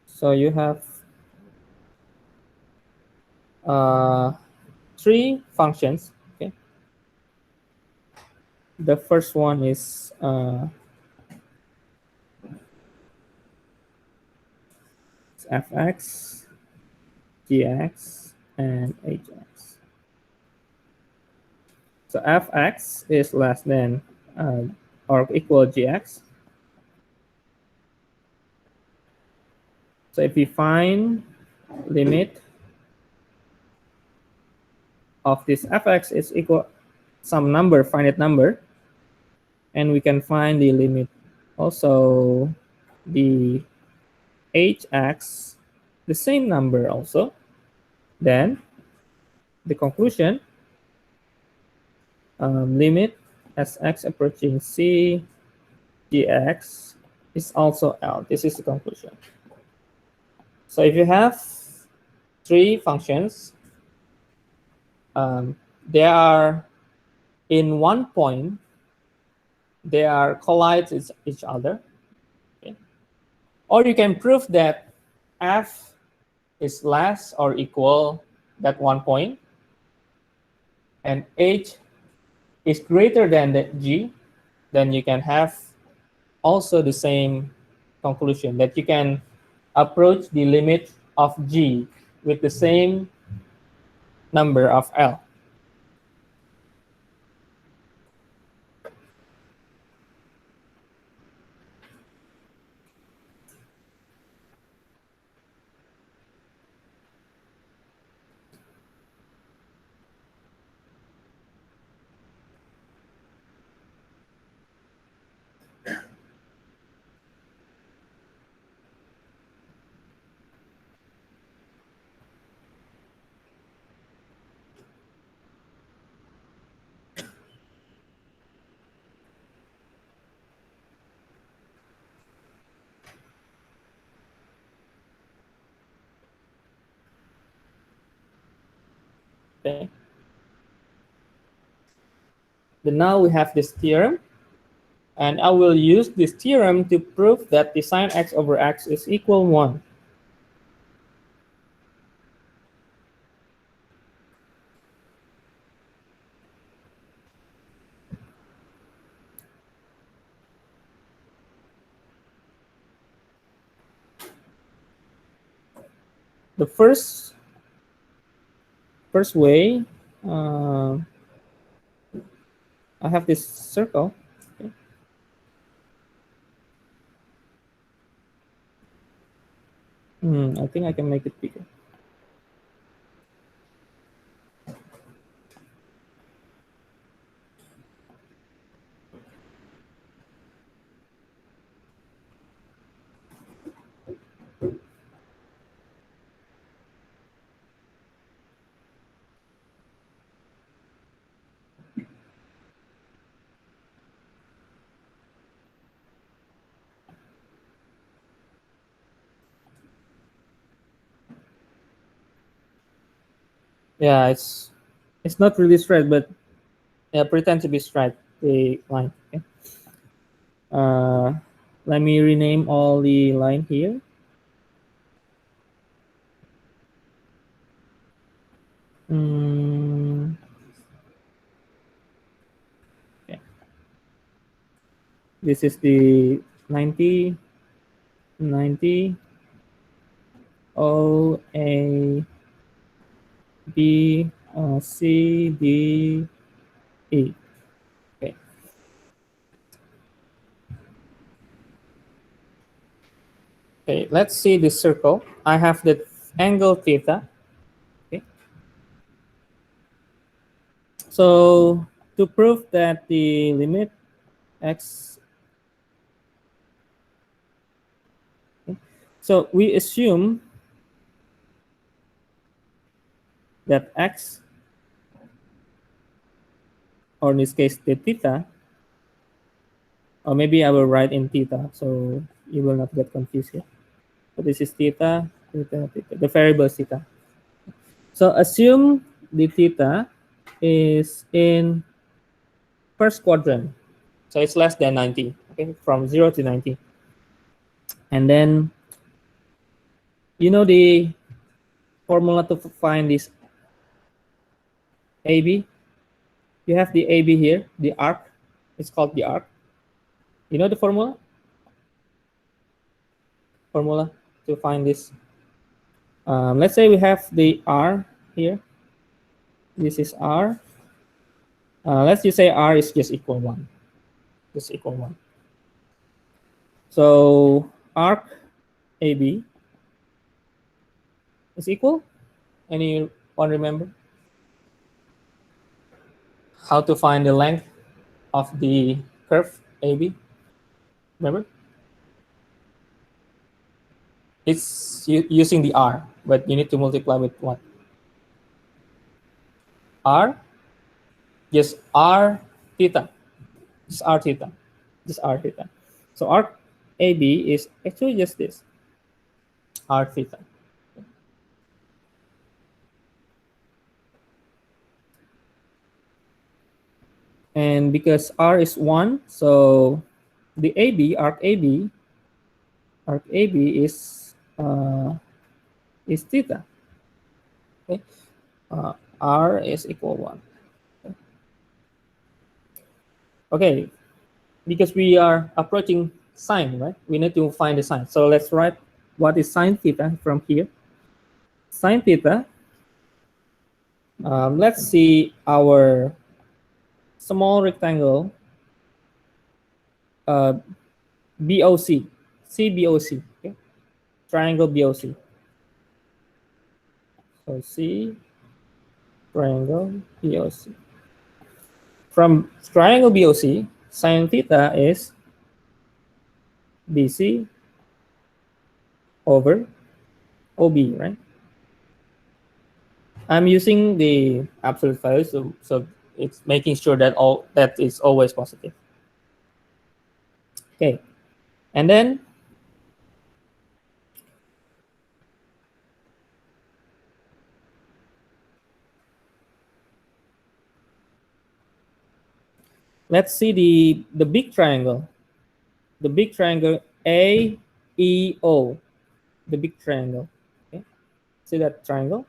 So you have uh, 3 functions. Okay. The first one is fx, gx, and hx. So fx is less than or equal gx. So if we find limit of this fx is equal some number, finite number, and we can find the limit also the hx the same number also, then the conclusion, limit as x approaching c dx is also L. This is the conclusion. So if you have 3 functions, they are in one point, they are collide each other. Okay? Or you can prove that f is less or equal that one point, and h is greater than the g, then you can have also the same conclusion, that you can approach the limit of g with the same number of L. Okay. Then now we have this theorem, and I will use this theorem to prove that the sine x over x is equal 1. The first way, I have this circle. Okay. I think I can make it bigger. Yeah, it's not really straight, but yeah, pretend to be straight, the line. Okay. Uh, Let me rename all the line here. Okay. This is the 90, 90, O, A, B, C, D, E. Okay. Okay, let's see this circle. I have the angle theta. Okay. So to prove that the limit x, okay, so we assume that x, or in this case the theta, or maybe I will write in theta so you will not get confused here. So this is theta, theta, theta, the variable is theta. So assume the theta is in first quadrant. So it's less than 90, okay, from 0 to 90. And then, you know the formula to find this AB? You have the AB here, the arc. It's called the arc. You know the formula? Formula to find this. Let's say we have the R here. This is R. Let's just say R is just equal 1. Just equal 1. So arc AB is equal. Anyone remember how to find the length of the curve AB? Remember? It's using the R, but you need to multiply with what? R, just R theta. Just R theta. Just R theta. So arc AB is actually just this, R theta. And because R is 1, so the AB, arc AB is theta. Okay, R is equal 1. Okay, because we are approaching sine, right? We need to find the sine. So let's write what is sine theta from here. Sine theta. Let's see our small rectangle BOC, CBOC, okay? Triangle BOC. So C, triangle BOC. From triangle BOC, sine theta is BC over OB, right? I'm using the absolute value, so it's making sure that all that is always positive. Okay, and then Let's see the big triangle. The big triangle AEO. The big triangle. Okay. See that triangle?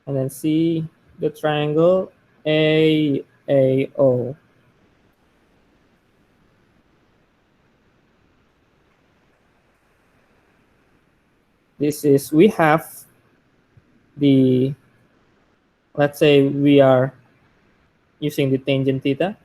And then see the triangle AAO. This is, we have the, let's say we are using the tangent theta.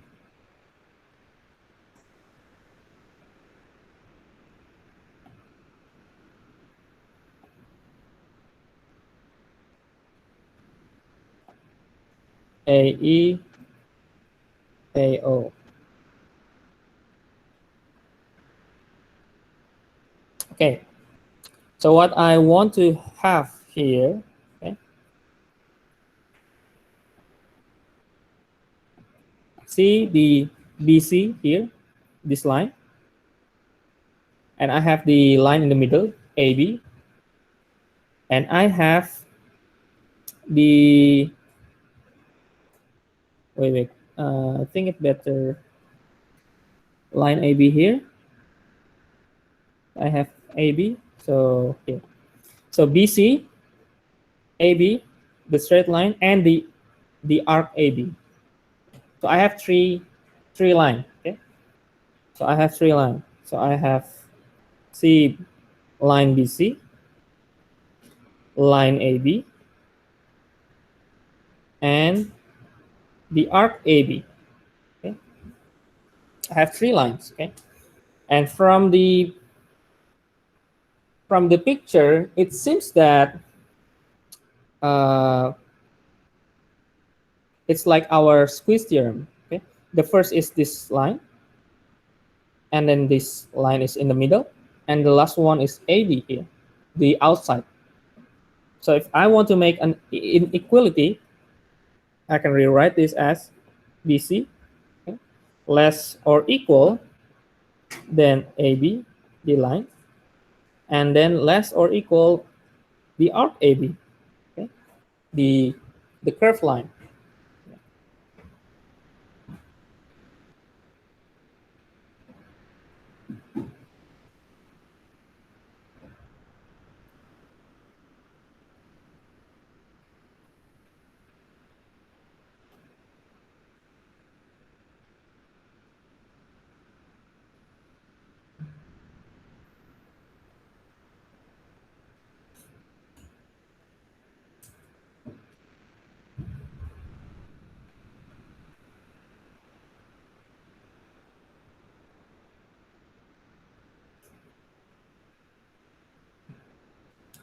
AE, AO. Okay. So what I want to have here, okay, see the BC here, this line, and I have the line in the middle, AB, and I have the, wait, I think it's better, line AB here. I have AB, so here. So BC, AB, the straight line, and the arc AB. So I have three line. Okay. So I have three line. So I have C line BC, line AB, and the arc AB. Okay. I have three lines. Okay. And from the picture, it seems that uh, it's like our squeeze theorem. Okay. The first is this line, and then this line is in the middle, and the last one is AB here, the outside. So if I want to make an inequality, I can rewrite this as BC, okay, less or equal than AB, the line, and then less or equal the arc AB, okay, the curved line.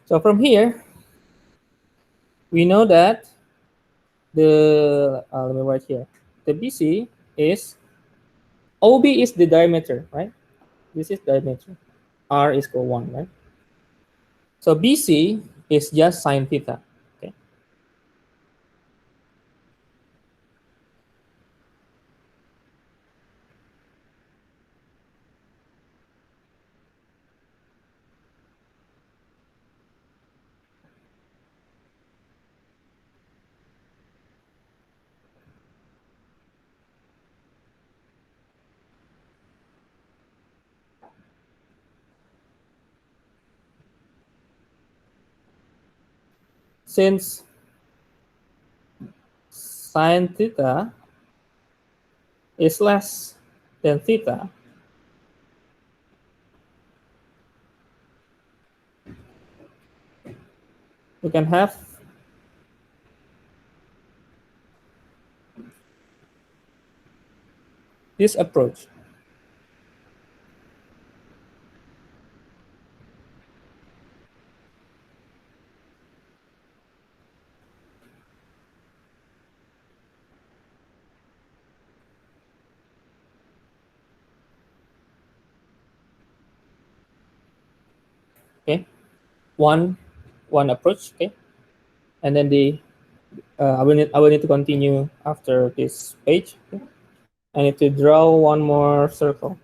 So from here, we know that the let me write here. The BC is OB is the diameter, right? This is diameter. R is equal 1, right? So BC is just sine theta. Okay. Since sine theta is less than theta, we can have this approach. Okay, one approach. Okay, and then the I will need to continue after this page. Okay? I need to draw one more circle.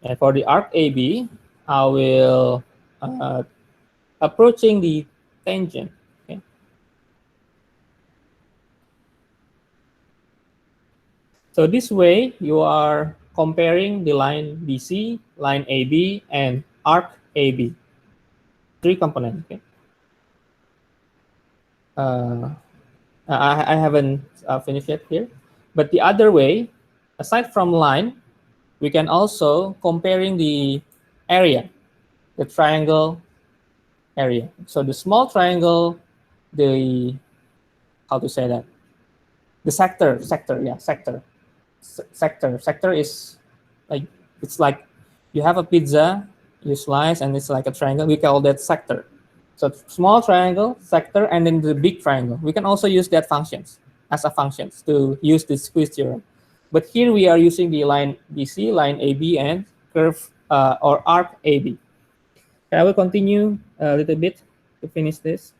And for the arc AB, I will approaching the tangent. Okay. So this way, you are comparing the line BC, line AB, and arc AB. Three components. Okay. Uh, I haven't finished it here. But the other way, aside from line, we can also comparing the area, the triangle area. So the small triangle, the, how to say that? The sector is like, it's like you have a pizza, you slice, and it's like a triangle. We call that sector. So small triangle, sector, and then the big triangle. We can also use that functions as a functions to use the squeeze theorem. But here we are using the line BC, line AB, and curve or arc AB. I will continue a little bit to finish this.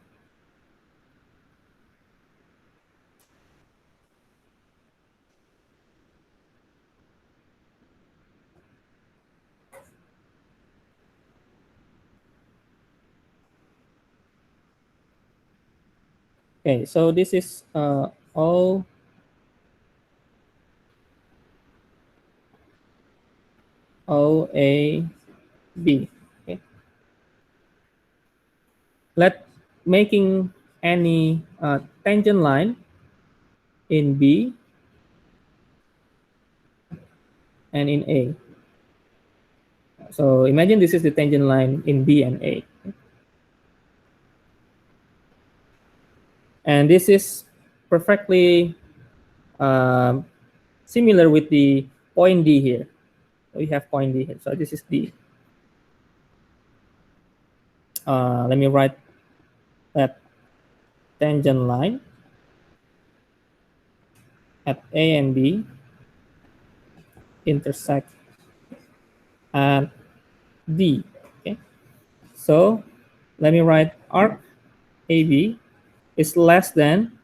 Okay, so this is O O A B. Okay, let making any tangent line in B and in A. So imagine this is the tangent line in B and A, and this is perfectly um, similar with the point D here. We have point D here, so this is D. Let me write that tangent line at A and B intersect at D. Okay, so let me write arc AB is less than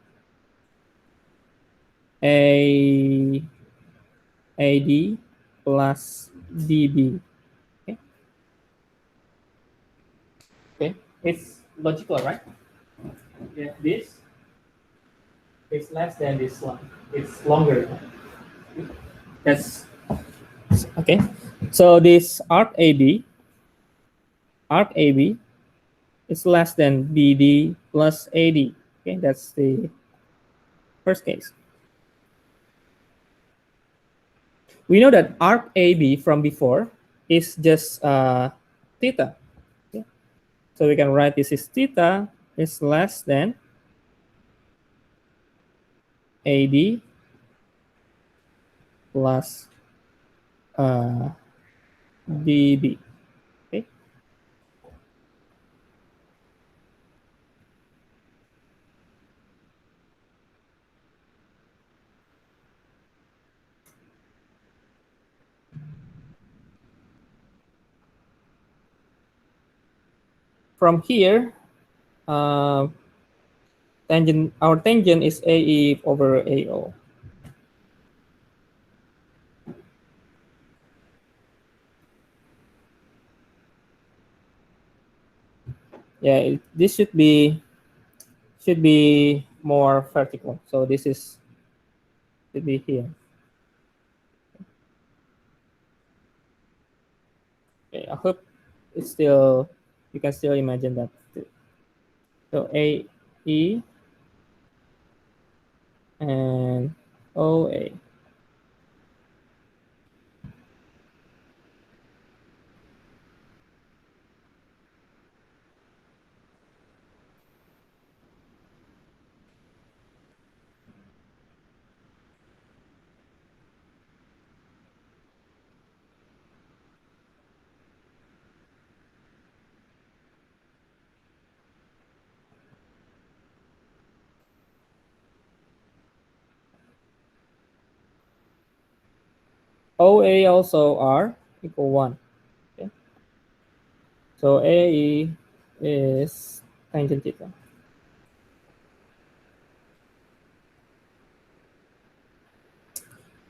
A AD plus DB. Okay, okay, it's logical, right? Yeah, this is less than this one. It's longer. That's okay. So this arc AB is less than BD plus AD. Okay, that's the first case. We know that arc AB from before is just theta. Okay? So we can write this is theta is less than AD plus DB. Okay. From here, uh, our tangent is AE over AO. Yeah, this should be more vertical. So this is should be here. Okay, I hope it's still you can still imagine that. So AE and OA. OA also R equal 1. Okay. So AE is tangent theta.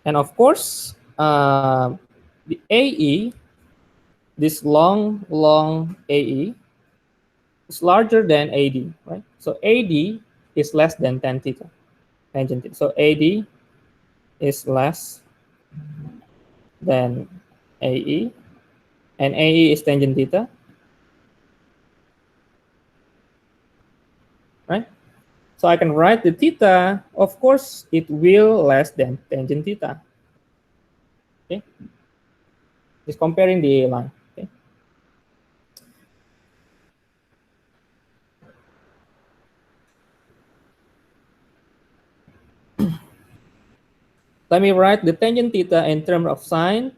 And of course, the AE this long AE is larger than AD, right? So AD is less than tan theta, tangent theta. So AD is less than AE, and AE is tangent theta, right? So I can write the theta, of course, it will less than tangent theta. Okay, just comparing the line. Okay, let me write the tangent theta in terms of sine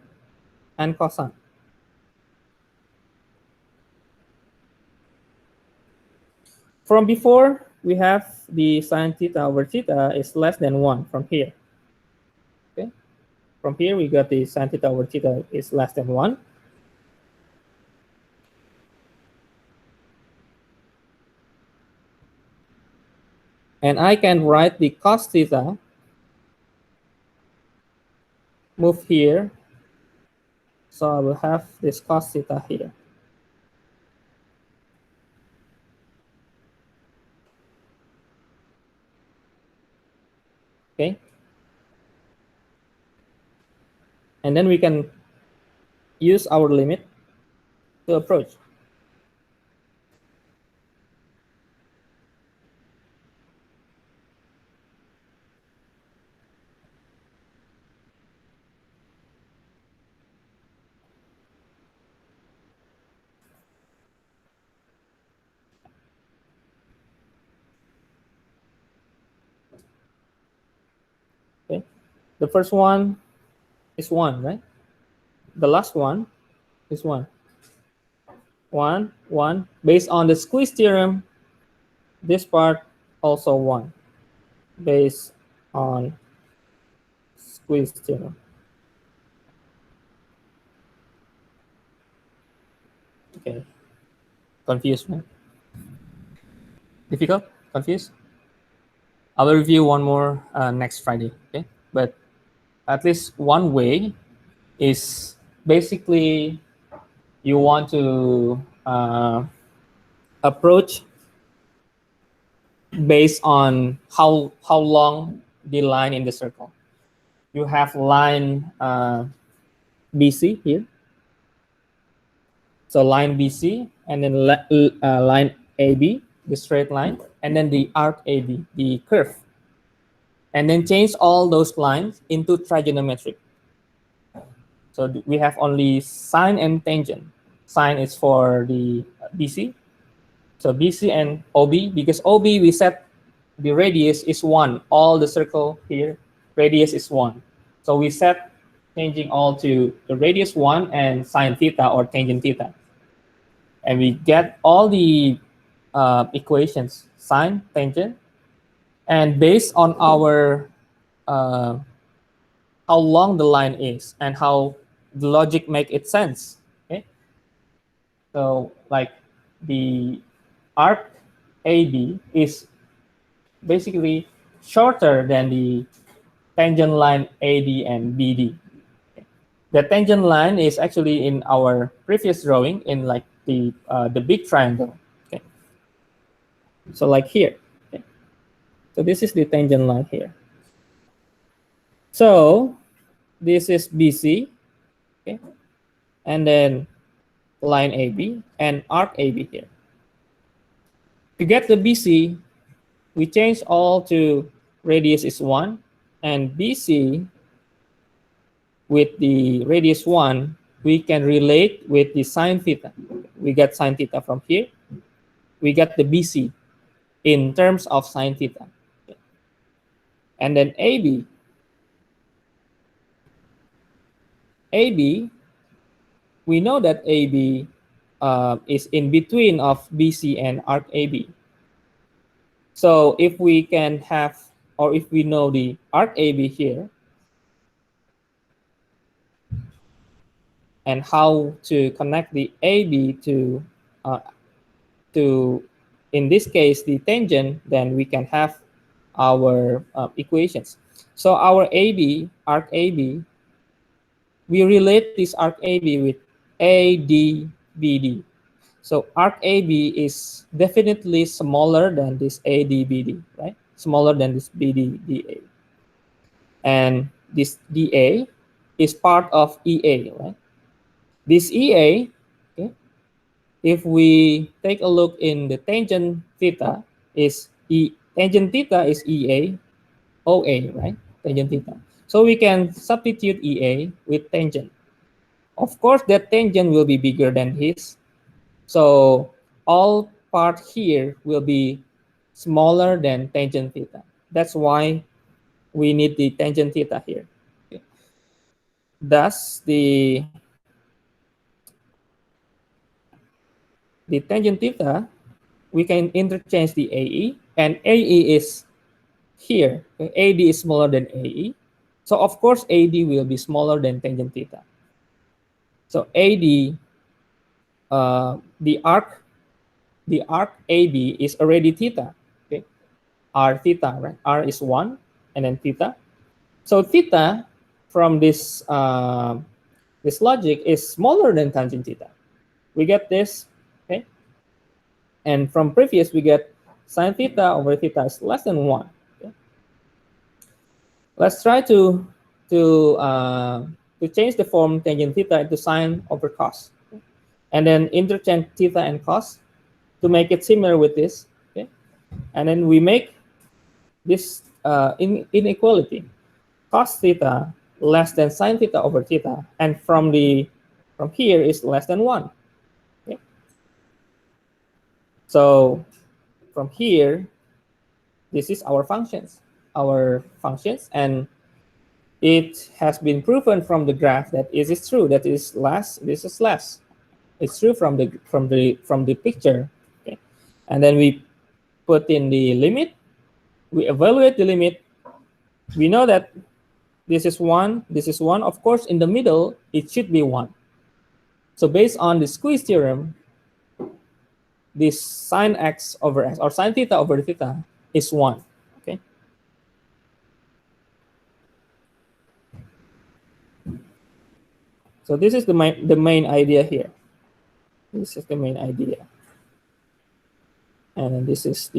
and cosine. From before, we have the sine theta over theta is less than 1 from here. Okay, from here we got the sine theta over theta is less than 1. And I can write the cos theta, move here. So I will have this cos theta here. Okay. And then we can use our limit to approach. Okay. The first one is 1, right? The last one is 1. 1, 1. Based on the squeeze theorem, this part also 1. Based on squeeze theorem. Okay. Confused, man? Difficult? Confused? I will review one more next Friday. Okay. But at least one way is basically you want to approach based on how long the line in the circle. You have line BC here. So line BC, and then line AB, the straight line, and then the arc AB, the curve. And then change all those lines into trigonometric. So we have only sine and tangent. Sine is for the BC. So BC and OB, because OB we set the radius is 1. All the circle here, radius is 1. So we set changing all to the radius 1 and sine theta or tangent theta. And we get all the equations, sine, tangent. And based on our how long the line is and how the logic make it sense. Okay. So like the arc AB is basically shorter than the tangent line AD and BD. The tangent line is actually in our previous drawing in like the big triangle. Okay. So like here. Okay. So this is the tangent line here. So this is BC. Okay. And then line AB and arc AB here. To get the BC, we change all to radius is 1, and BC with the radius 1, we can relate with the sine theta. We get sine theta from here. We get the BC in terms of sine theta. And then AB. AB, we know that AB is in between of BC and arc AB. So if we can have, or if we know the arc AB here, and how to connect the AB to, in this case, the tangent, then we can have our equations. So our AB, arc AB, we relate this arc AB with ADBD. So arc AB is definitely smaller than this ADBD, right? Smaller than this BDDA. And this DA is part of EA, right? This EA, okay, if we take a look in the tangent theta, tangent theta is EA OA, right? Tangent theta. So we can substitute EA with tangent. Of course, that tangent will be bigger than his. So all part here will be smaller than tangent theta. That's why we need the tangent theta here. Okay. Thus, the tangent theta, we can interchange the AE, and AE is here. Okay? AD is smaller than AE. So of course, AD will be smaller than tangent theta. So AD, the arc AB is already theta. Okay, R theta, right? R is 1, and then theta. So theta from this logic is smaller than tangent theta. We get this, okay? And from previous, we get sine theta over theta is less than 1. Okay? Let's try to change the form tangent theta into sine over cos, okay? And then interchange theta and cos to make it similar with this. Okay? And then we make this inequality. Cos theta less than sine theta over theta, and from here is less than 1. Okay? So from here, this is our functions, and it has been proven from the graph that it is true. That is less. This is less. It's true from the picture. Okay, and then we put in the limit. We evaluate the limit. We know that this is 1. This is 1. Of course, in the middle, it should be 1. So based on the squeeze theorem, this sine x over x, or sine theta over theta, is 1. Okay. So this is the main idea here. This is the main idea. And this is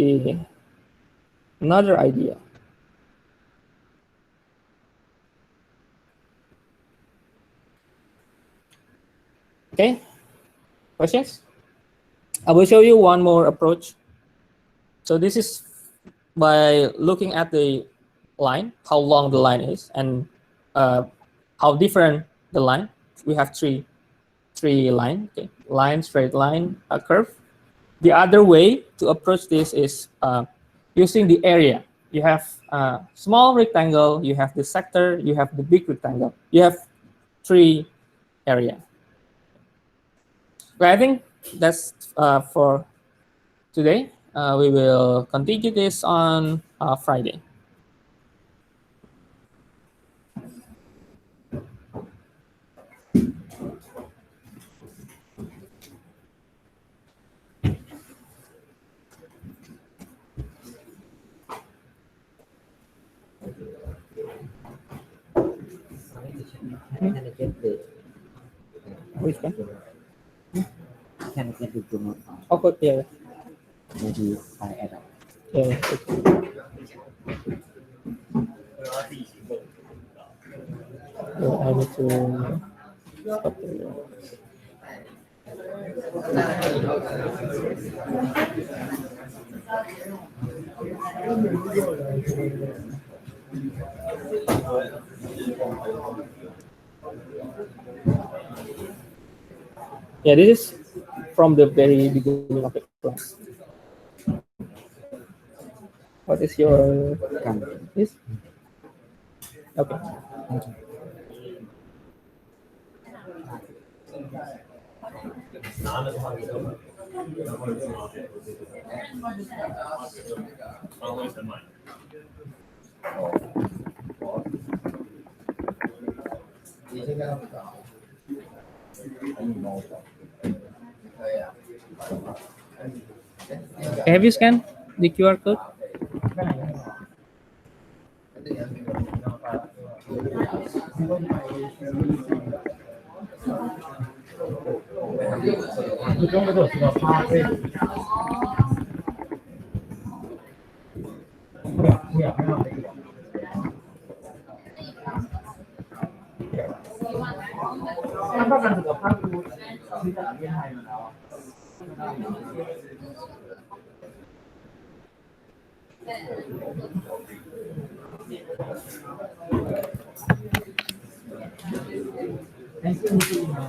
another idea. Okay, questions? I will show you one more approach. So this is by looking at the line, how long the line is, and how different the line. We have three lines, okay? Line, straight line, a curve. The other way to approach this is using the area. You have a small rectangle, you have the sector, you have the big rectangle. You have 3 areas. I think that's for today. We will continue this on Friday. Which one? Can I get the promote? Oh, yeah. Maybe I add up. Yeah. I need to stop there. Yeah, this is from the very beginning of the class. What is your this? Okay. Have you scanned the QR code? คือต้องไปตรวจสุขภาพด้วยอยากให้เราไปตรวจมันประกันสุขภาพดูที่จากประเทศไทยมาแล้วอะ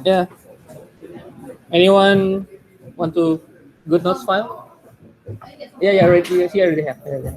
Yeah. Anyone want to good notes file? Yeah, yeah, right here. She already have. Yeah, yeah.